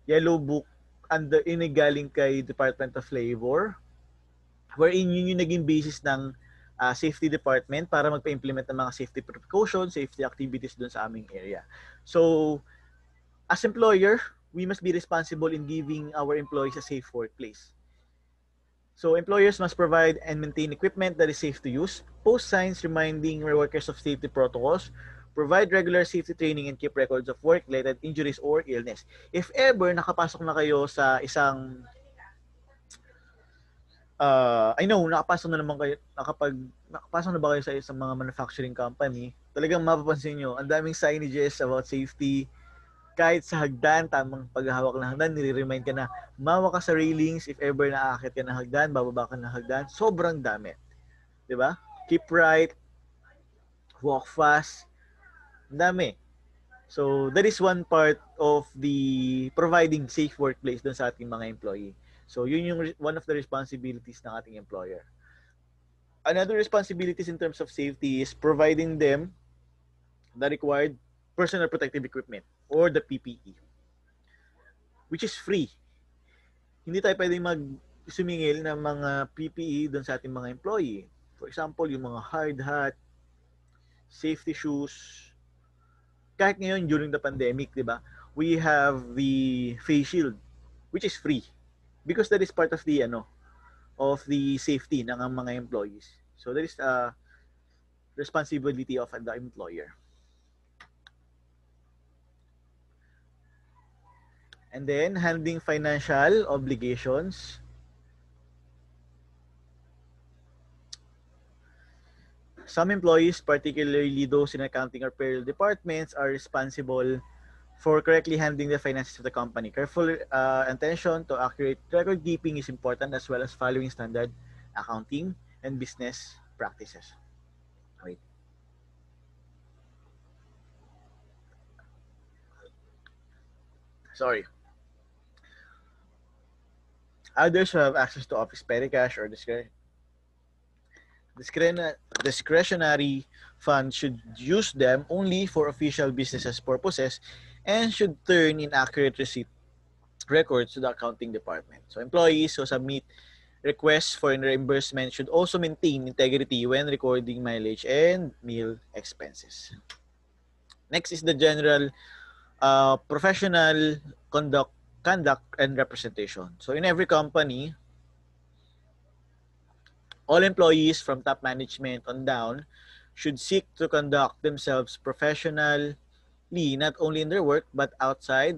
Yellow book inigaling kay Department of Labor, wherein yun yung naging basis ng safety department para magpa-implement ng mga safety precautions, safety activities dun sa aming area. So, as employer, we must be responsible in giving our employees a safe workplace. So, employers must provide and maintain equipment that is safe to use, post signs reminding workers of safety protocols, provide regular safety training, and keep records of work-related injuries or illness. If ever nakapasok na kayo sa isang nakapasok na ba kayo sa isang mga manufacturing company, talagang mapapansin nyo, ang daming signages about safety. Kahit sa hagdan, tamang paghahawak ng hagdan, nire-remind ka na mawa ka sa railings, if ever naaakit ka ng hagdan, bababa ka ng hagdan, sobrang dami. Diba? Keep right, walk fast, dami. So, that is one part of the providing safe workplace dun sa ating mga employee. So, yun yung one of the responsibilities ng ating employer. Another responsibilities in terms of safety is providing them the required personal protective equipment or the PPE, which is free. Hindi tayo pwedeng sumingil ng mga PPE dun sa ating mga employee. For example, yung mga hard hat, safety shoes. Kahit ngayon during the pandemic, di ba? We have the face shield, which is free because that is part of the safety ng mga employees. So that is a responsibility of the employer. And then handling financial obligations. Some employees, particularly those in accounting or payroll departments, are responsible for correctly handling the finances of the company. Careful attention to accurate record keeping is important, as well as following standard accounting and business practices. Wait. Sorry. Others who have access to office petty cash or discretionary funds should use them only for official business purposes and should turn in accurate receipt records to the accounting department. So employees who submit requests for reimbursement should also maintain integrity when recording mileage and meal expenses. Next is the general professional conduct and representation. So in every company, all employees from top management on down should seek to conduct themselves professionally, not only in their work, but outside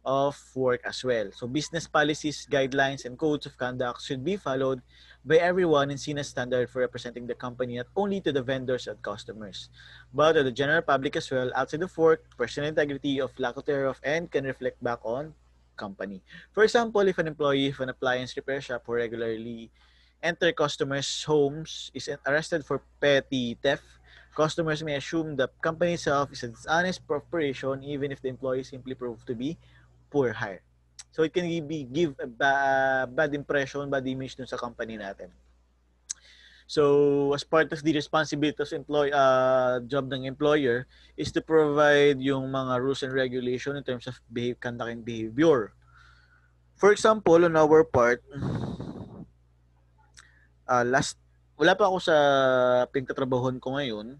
of work as well. So business policies, guidelines, and codes of conduct should be followed by everyone and seen as standard for representing the company not only to the vendors and customers, but to the general public as well, outside of work, personal integrity of lack thereof, and can reflect back on company. For example, if an employee of an appliance repair shop who regularly enter customers' homes is arrested for petty theft, customers may assume the company itself is a dishonest corporation even if the employee simply proved to be poor hire. So it can give a bad impression, bad image dun sa company natin. So as part of the responsibility of job ng employer is to provide yung mga rules and regulation in terms of conduct and behavior. For example, on our part, wala pa ako sa pinagtatrabahuhan ko ngayon.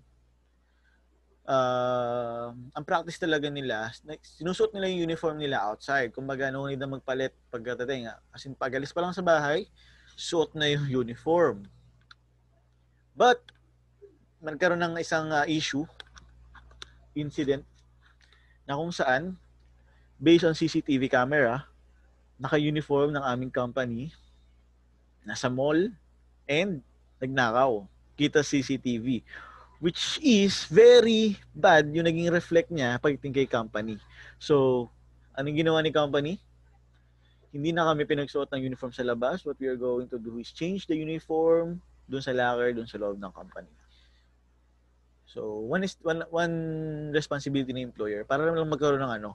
Ang practice talaga nila, sinusuot nila yung uniform nila outside. Kumbaga, no need na magpalit pagkatating. As in, pagalis pa lang sa bahay, suot na yung uniform. But, nagkaroon ng isang incident, na kung saan, based on CCTV camera, naka-uniform ng aming company, nasa mall, and nagnakaw. Kita CCTV. Which is very bad yung naging reflect niya pagdating kay company. So, anong ginawa ni company? Hindi na kami pinagsuot ng uniform sa labas. What we are going to do is change the uniform dun sa locker, dun sa loob ng company. So, one responsibility ng employer para lang magkaroon ng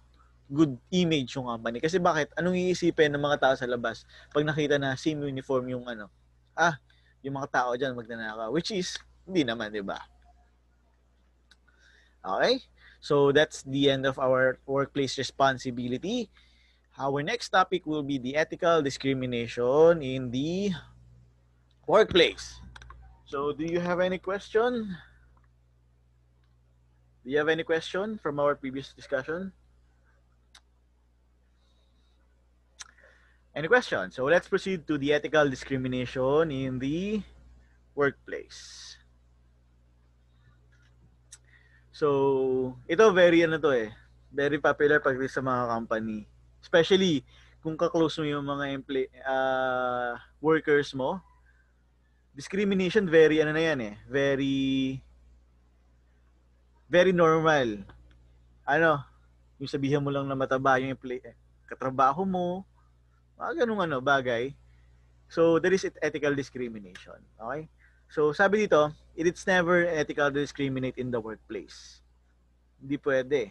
good image yung company. Kasi bakit? Anong iisipin ng mga tao sa labas pag nakita na same uniform yung yung mga tao dyan magnanakaw. Which is, hindi naman, di ba? Okay, so that's the end of our workplace responsibility. Our next topic will be the ethical discrimination in the workplace. So do you have any question? Do you have any question from our previous discussion? Any question? So let's proceed to the ethical discrimination in the workplace. So, ito very very popular pag sa mga company. Especially kung ka-close mo yung mga workers mo. Discrimination very very normal. Yung sabihan mo lang na mataba yung katrabaho mo, mga ganung bagay. So, there is ethical discrimination. Okay? So, sabi dito, it's never ethical to discriminate in the workplace. Hindi pwede.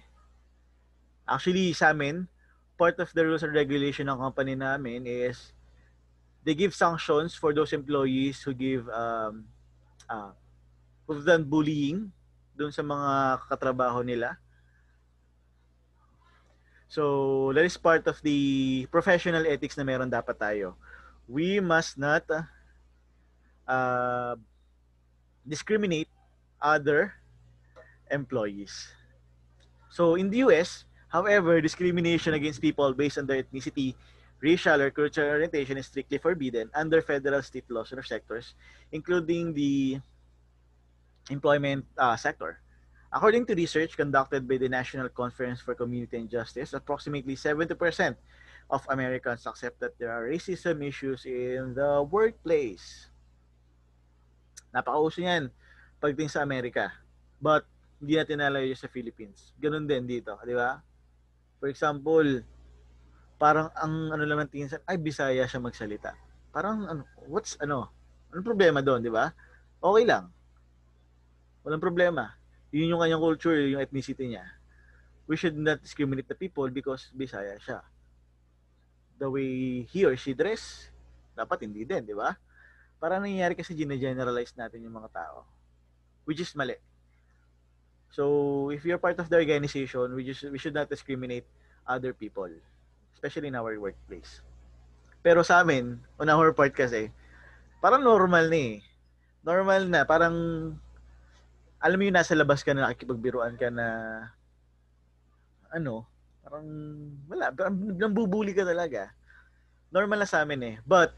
Actually, sa amin, part of the rules and regulation ng company namin is they give sanctions for those employees who who've done bullying dun sa mga katrabaho nila. So, that is part of the professional ethics na meron dapat tayo. We must not discriminate other employees. So in the US, however, discrimination against people based on their ethnicity, racial or cultural orientation is strictly forbidden under federal, state laws or sectors, including the employment sector. According to research conducted by the National Conference for Community and Justice, approximately 70% of Americans accept that there are racism issues in the workplace. Napakauso yan pagdating sa Amerika. But hindi natin nalayo sa Philippines. Ganun din dito, di ba? For example, parang ang lang ng tingin sa, ay Bisaya siya magsalita. Parang anong problema doon, di ba? Okay lang. Walang problema. Yun yung kanyang culture, yung ethnicity niya. We should not discriminate the people because Bisaya siya. The way he or she dress, dapat hindi din, di ba? Parang nangyayari kasi gine-generalize natin yung mga tao. Which is mali. So, if you're part of the organization, we should not discriminate other people. Especially in our workplace. Pero sa amin, on our part kasi, parang normal na Normal na. Parang, alam mo yung nasa labas ka na nakikipagbiruan ka na, parang, wala. Nambubuli ka talaga. Normal na sa amin But,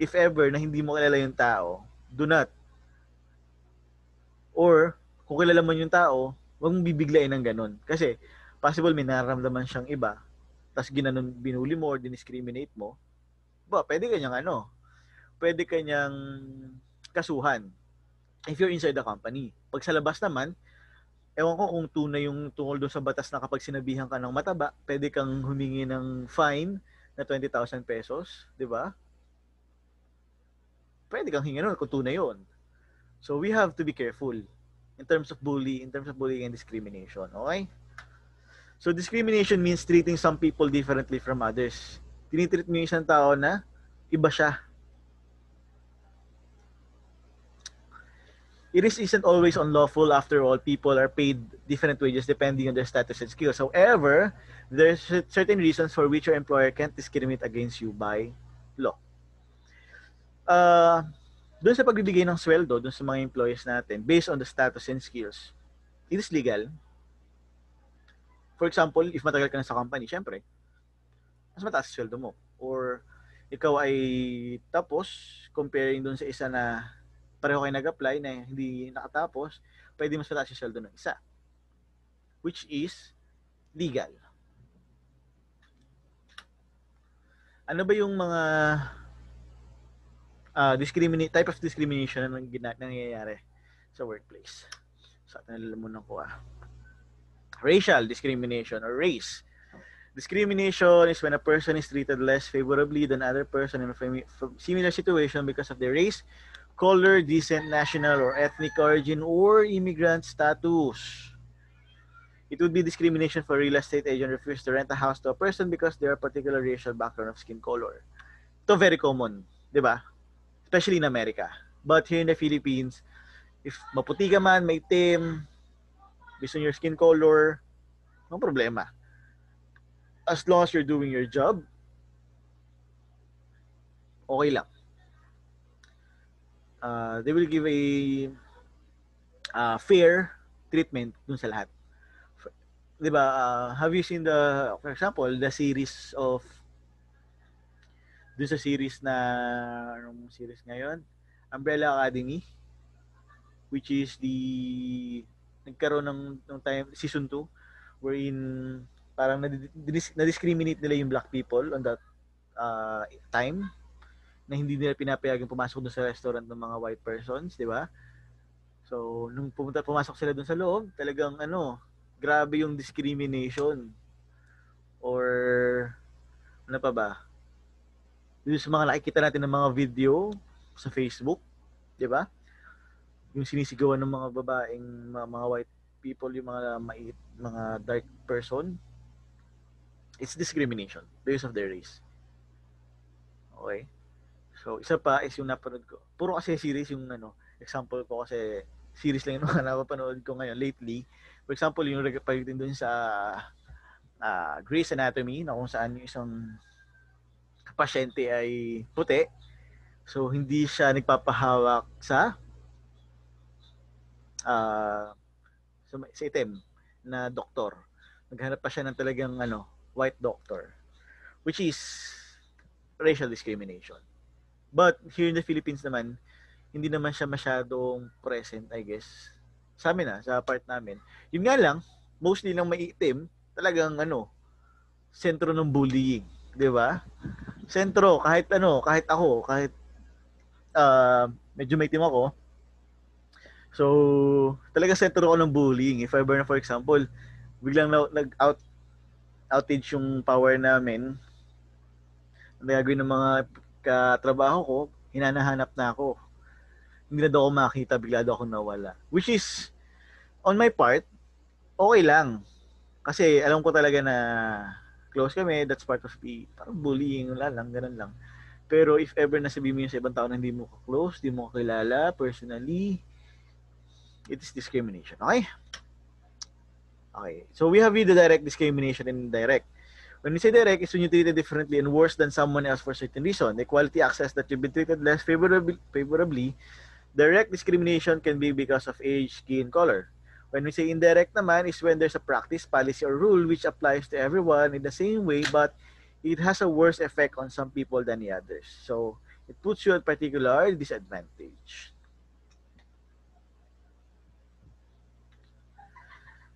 if ever na hindi mo kilala yung tao, do not. Or, kung kilala mo yung tao, huwag mong bibiglain ng ganun. Kasi, possible may nararamdaman siyang iba, tapos binuli mo or diniscriminate mo, pwede kanyang pwede kanyang kasuhan if you're inside the company. Pag sa labas naman, ewan ko kung tunay yung tungkol doon sa batas na kapag sinabihan ka ng mataba, pwede kang humingi ng fine na 20,000 pesos, di ba? Pwede kang hingi nun kung tunay yun. So we have to be careful in terms of bullying and discrimination, okay? So discrimination means treating some people differently from others. Tinitreat mo yung isang tao na iba siya. It isn't always unlawful. After all, people are paid different wages depending on their status and skills. However, there's certain reasons for which your employer can't discriminate against you by law. Doon sa pagbibigay ng sweldo doon sa mga employees natin based on the status and skills, it is legal. For example, if matagal ka na sa company, syempre, mas mataas ang sweldo mo. Or ikaw ay tapos, comparing doon sa isa na pareho kayo nag-apply na hindi nakatapos, pwede mas mataas yung sweldo ng isa. Which is legal. Ano ba yung mga type of discrimination na nangyayari sa workplace? So, nalalamunan ko Racial discrimination or race. Discrimination is when a person is treated less favorably than other person in a similar situation because of their race, color, descent, national or ethnic origin, or immigrant status. It would be discrimination for a real estate agent refuse to rent a house to a person because they are a particular racial background of skin color. Ito very common, di ba? Especially in America. But here in the Philippines, if maputi ka man, may itim, based on your skin color, no problema. As long as you're doing your job, okay lang. They will give a fair treatment dun sa lahat. Diba, have you seen for example, the series of dun sa series na anong series ngayon? Umbrella Academy, which is nagkaroon ng time season 2 wherein parang na-discriminate nila yung black people on that time na hindi nila pinapayagang pumasok doon sa restaurant ng mga white persons, di ba? So, nung pumasok sila doon sa loob, talagang grabe yung discrimination. Or ano pa ba? Yung sa mga nakikita natin ng mga video sa Facebook, di ba? Yung sinisigawan ng mga babaeng mga white people, yung mga dark person, it's discrimination based of their race. Okay? So, isa pa is yung napanood ko. Puro kasi series yung example ko kasi series lang yung mga napapanood ko ngayon lately. For example, yung pagdating dun sa Grey's Anatomy na kung saan yung isang pasyente ay puti. So, hindi siya nagpapahawak sa itim na doktor. Naghanap pa siya ng talagang white doctor, which is racial discrimination. But here in the Philippines naman, hindi naman siya masyadong present, I guess. Sa amin sa part namin. Yun nga lang, mostly lang maiitim, talagang sentro ng bullying, 'di ba? Sentro kahit ako, kahit medyo maitim ako. So, talaga sentro ako ng bullying. If ever na, for example, biglang outage yung power namin, ang gagawin ng mga katrabaho ko, hinanahanap na ako. Hindi na daw ako makita, bigla daw ako nawala. Which is, on my part, okay lang. Kasi alam ko talaga na close kami, that's part of parang bullying, wala lang, ganun lang. Pero if ever nasabihin mo yun sa ibang tao na hindi mo ka-close, hindi mo kakilala personally, it is discrimination. Okay? Okay. So we have the direct discrimination and indirect. When we say direct, it's when you're treated differently and worse than someone else for a certain reason. Equality access that you've been treated less favorably. Direct discrimination can be because of age, skin, color. When we say indirect naman, is when there's a practice, policy, or rule which applies to everyone in the same way, but it has a worse effect on some people than the others. So it puts you at particular disadvantage.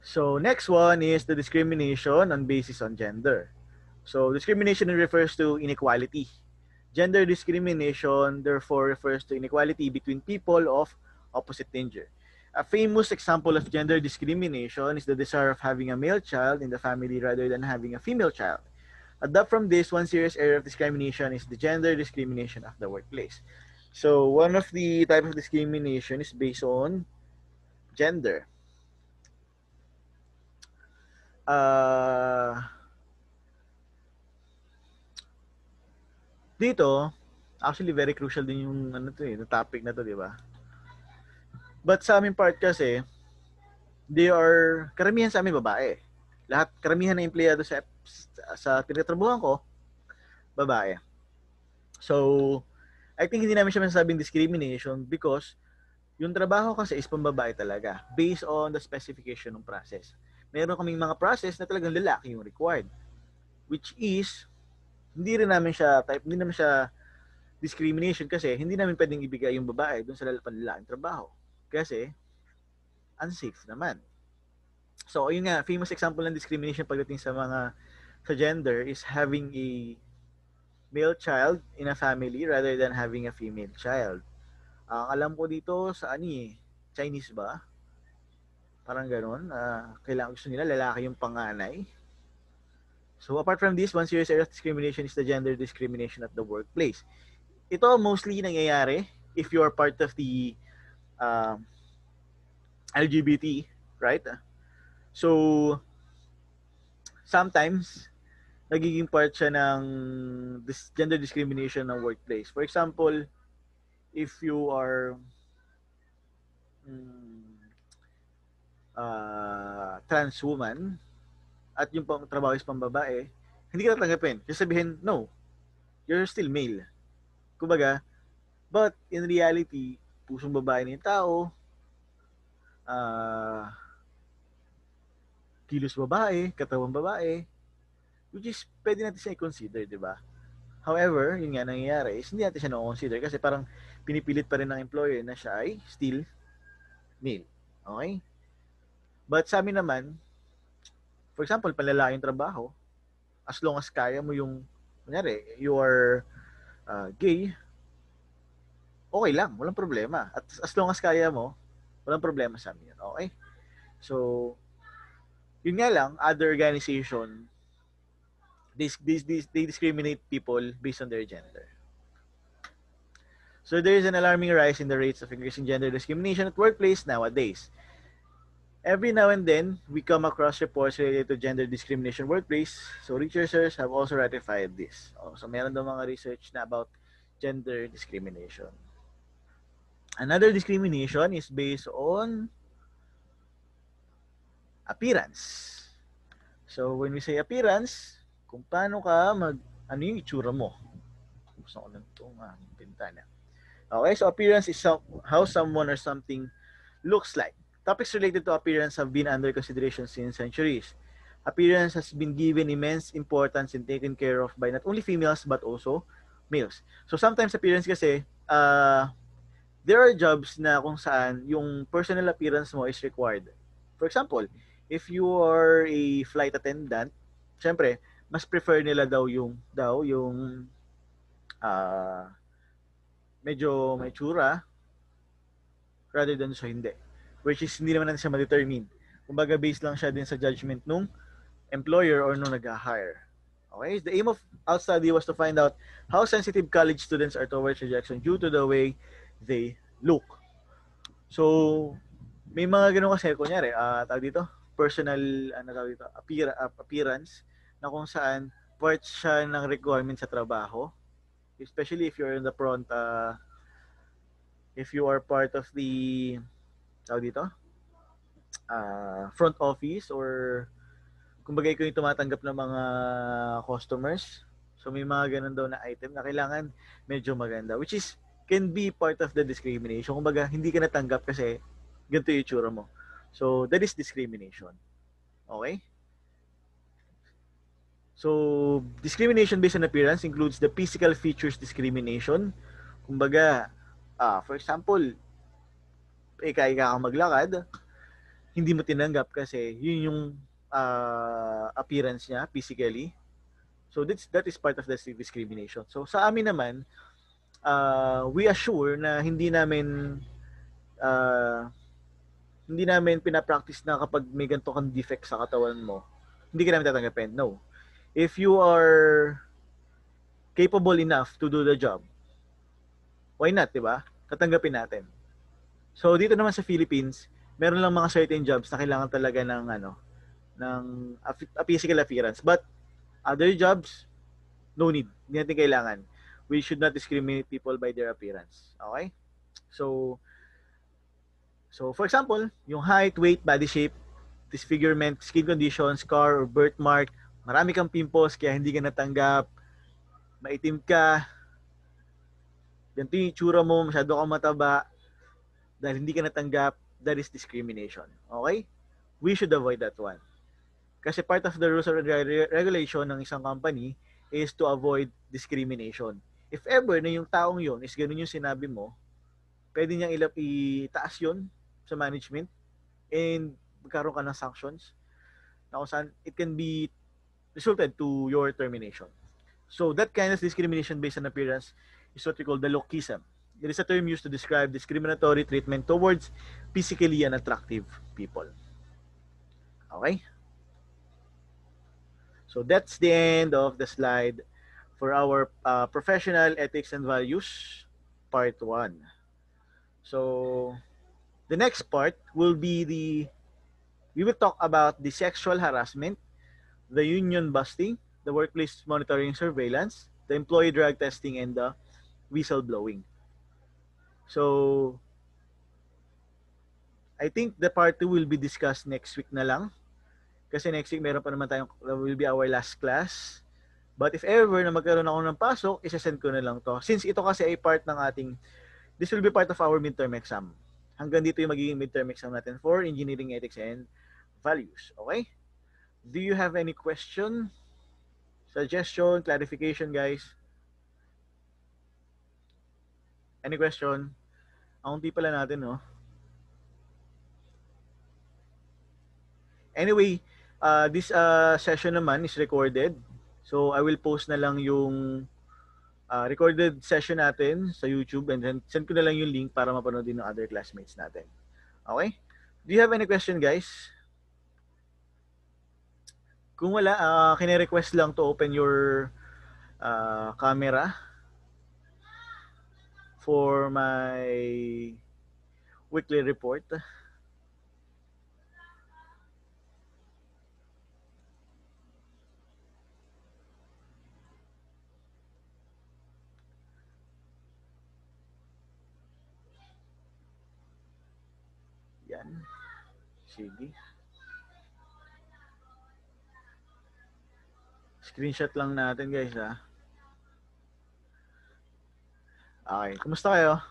So next one is the discrimination on basis on gender. So discrimination refers to inequality, Gender discrimination therefore refers to inequality between people of opposite gender. A famous example of gender discrimination is the desire of having a male child in the family rather than having a female child. Adapt from this, one serious area of discrimination is the gender discrimination of the workplace. So one of the type of discrimination is based on gender. Dito, actually very crucial din yung topic na to, di ba? But sa aming part kasi, karamihan sa amin babae. Lahat, karamihan na empleyado sa tinatrabuhan ko, babae. So, I think hindi namin siya masasabing discrimination because yung trabaho kasi is pambabae talaga based on the specification ng process. Meron kaming mga process na talagang lalaki yung required, which is hindi naman siya discrimination kasi hindi namin pwedeng ibigay yung babae doon sa panlalaking trabaho kasi unsafe naman. So, yun nga, famous example ng discrimination pagdating sa gender is having a male child in a family rather than having a female child. Alam ko dito sa Chinese ba? Parang gano'n. Kailangan gusto nila lalaki yung panganay. So apart from this, one serious area of discrimination is the gender discrimination at the workplace. Ito mostly nangyayari if you are part of the LGBT, right? So sometimes nagiging part siya ng gender discrimination ng workplace. For example, if you are trans woman at yung trabaho is pambabae, hindi ka tatanggapin. Kasi sabihin, no, you're still male. Kumbaga, but in reality, pusong babae na yung tao, kilos babae, katawang babae, which is pwede natin siya i-consider, di ba? However, yun nga nangyayari is hindi natin siya na-consider kasi parang pinipilit pa rin ng employer na siya ay still male. Okay? But sa amin naman, for example, panlalaking trabaho, as long as kaya mo yung, kunyari, you are gay, okay lang, walang problema. At as long as kaya mo, walang problema sa amin yun. Okay? So, yun nga lang, other organization, they discriminate people based on their gender. So there is an alarming rise in the rates of increasing gender discrimination at workplace nowadays. Every now and then, we come across reports related to gender discrimination workplace. So researchers have also ratified this. So meron daw mga research na about gender discrimination. Another discrimination is based on appearance. So when we say appearance, kung paano ka ano yung itsura mo. Gusto ko lang itong pintana. Okay, so appearance is how someone or something looks like. Topics related to appearance have been under consideration since centuries. Appearance has been given immense importance and taken care of by not only females but also males. So sometimes appearance kasi, there are jobs na kung saan yung personal appearance mo is required. For example, if you are a flight attendant, syempre, mas prefer nila daw yung medyo may tsura rather than sa hindi. Which is hindi naman natin siya ma-determine. Kumbaga based lang siya din sa judgment nung employer or nung nag-hire. Okay? The aim of our study was to find out how sensitive college students are towards rejection due to the way they look. So, may mga ganun kasi, kunyari, tawag dito, personal, appearance, na kung saan part siya ng requirement sa trabaho. Especially if you're in the front, if you are part of the front office or kumbaga ikaw yung tumatanggap ng mga customers. So may mga ganun daw na item na kailangan medyo maganda, which is can be part of the discrimination. Kumbaga hindi ka natanggap kasi ganito yung itsura mo. So that is discrimination. Okay? So discrimination based on appearance includes the physical features discrimination. Kumbaga, for example, ika ka maglakad, hindi mo tinanggap kasi yun yung appearance niya physically. So that is part of the discrimination. So sa amin naman, we assure na uh, hindi namin pinapractice na kapag may ganito kang defect sa katawan mo, hindi ka namin tatanggapin. No. If you are capable enough to do the job, why not, di ba? Tatanggapin natin. So dito naman sa Philippines, meron lang mga certain jobs na kailangan talaga ng a physical appearance. But other jobs, no need. Hindi natin kailangan. We should not discriminate people by their appearance. Okay? So for example, yung height, weight, body shape, disfigurement, skin condition, scar or birthmark, marami kang pimples kaya hindi ka natanggap, maitim ka, ganito yung itsura mo, masyado kang mataba, dahil hindi ka natanggap, that is discrimination. Okay? We should avoid that one. Kasi part of the rules or regulation ng isang company is to avoid discrimination. If ever na yung taong yun is ganun yung sinabi mo, pwede niyang itaas yun sa management and magkaroon ka ng sanctions na kung saan it can be resulted to your termination. So that kind of discrimination based on appearance is what we call the lookism. It is a term used to describe discriminatory treatment towards physically unattractive people. Okay? So that's the end of the slide for our professional ethics and values part 1. So the next part will be we will talk about the sexual harassment, the union busting, the workplace monitoring surveillance, the employee drug testing, and the whistleblowing. So I think the part 2 will be discussed next week na lang. Kasi next week meron pa naman tayong, will be our last class. But if ever na magkaroon ako ng pasok, isasend ko na lang to. Since ito kasi ay part ng this will be part of our midterm exam. Hanggang dito yung magiging midterm exam natin for engineering ethics and values. Okay? Do you have any question, suggestion, clarification, guys? Any question? Ang unti pala natin, no? Anyway, this session naman is recorded. So I will post na lang yung recorded session natin sa YouTube and then send ko na lang yung link para mapanood din ng other classmates natin. Okay? Do you have any question, guys? Kung wala, kine-request lang to open your camera for my weekly report. Yan. Sige. Screenshot lang natin, guys, ha. Okay. Kumusta kayo?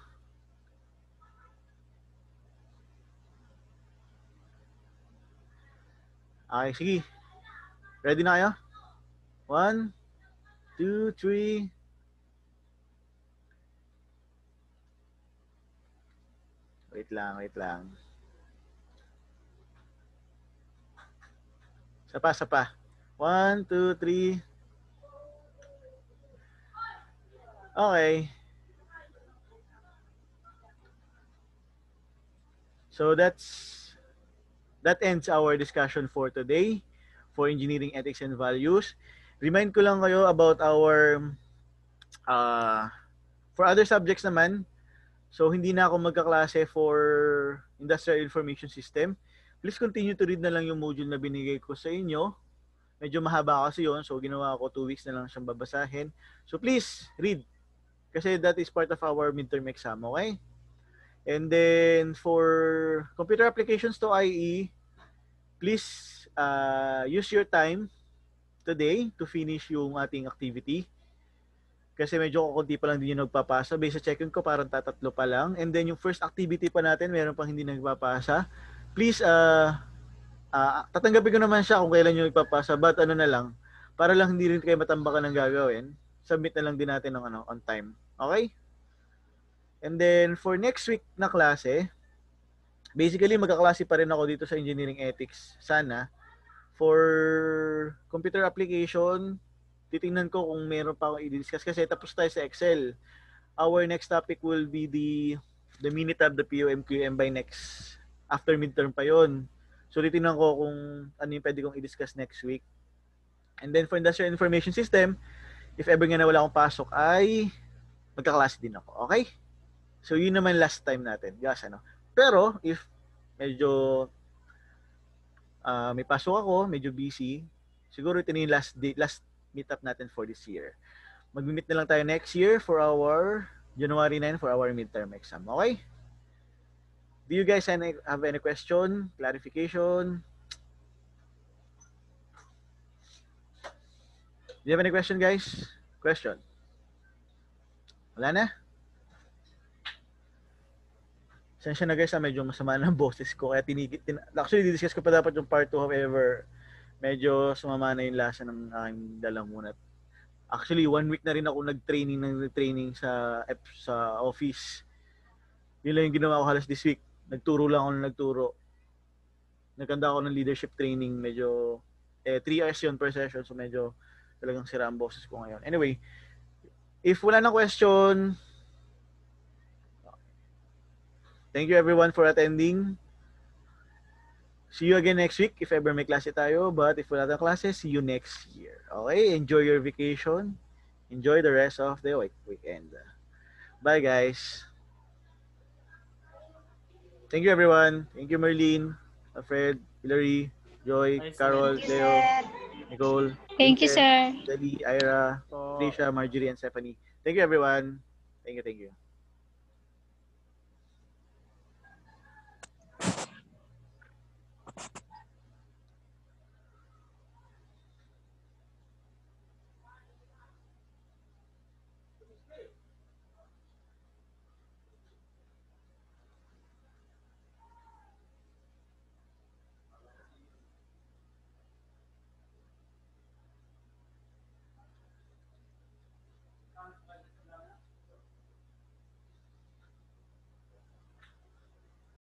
Okay, sige. Ready na kayo? 1, 2, 3. Wait lang. Sapa. 1, 2, 3. Okay. So that ends our discussion for today for engineering ethics and values. Remind ko lang kayo about our for other subjects naman. So hindi na ako magkaklase for industrial information system. Please continue to read na lang yung module na binigay ko sa inyo. Medyo mahaba kasi yun. So ginawa ko 2 weeks na lang siyang babasahin. So please read. Kasi that is part of our midterm exam. Okay? And then for computer applications to IE, please use your time today to finish yung ating activity. Kasi medyo kukunti pa lang din yung nagpapasa. Based sa check-in ko, parang tatatlo pa lang. And then yung first activity pa natin, meron pang hindi nagpapasa. Please, tatanggapin ko naman siya kung kailan yung nagpapasa. But ano na lang, para lang hindi rin kayo matambakan ng gagawin, submit na lang din natin ng on time. Okay? And then for next week na klase, basically magkaklase pa rin ako dito sa engineering ethics sana for computer application, titingnan ko kung meron pa akong i-discuss kasi tapos tayo sa Excel. Our next topic will be the Minitab, the POM-QM by next, after midterm pa yon. So, titingnan ko kung ano yung pwede kong i-discuss next week. And then, for Industrial Information System, if ever nga na wala akong pasok, ay magkaklase din ako. Okay? So, yun naman last time natin. Yes, ano? Pero, if medyo may pasok ako, medyo busy, siguro ito na yung last meetup natin for this year. Mag-meet na lang tayo next year for our January 9 for our midterm exam. Okay? Do you guys have any question, clarification? Do you have any question, guys? Question? Wala na? Sensya na guys, medyo masama ng boses ko. Kaya actually, didiscuss ko pa dapat yung part 2. However, medyo sumama na yung lasa ng aking dalamunat. Actually, 1 week na rin ako nag-training sa office. Yun lang yung ginawa ko halos this week. Nagturo lang ako ng nagturo. Nagkanda ako ng leadership training. Medyo 3 hours yun per session. So medyo talagang sira ang boses ko ngayon. Anyway, if wala na question, thank you everyone for attending. See you again next week if ever may klase tayo. But if wala tayong klase, see you next year. Okay? Enjoy your vacation. Enjoy the rest of the weekend. Bye, guys. Thank you, everyone. Thank you, Merlene, Alfred, Hilary, Joy, Carol, Leo, Nicole. Thank you, sir. Dali, Ira, Trisha, Marjorie, and Stephanie. Thank you, everyone. Thank you.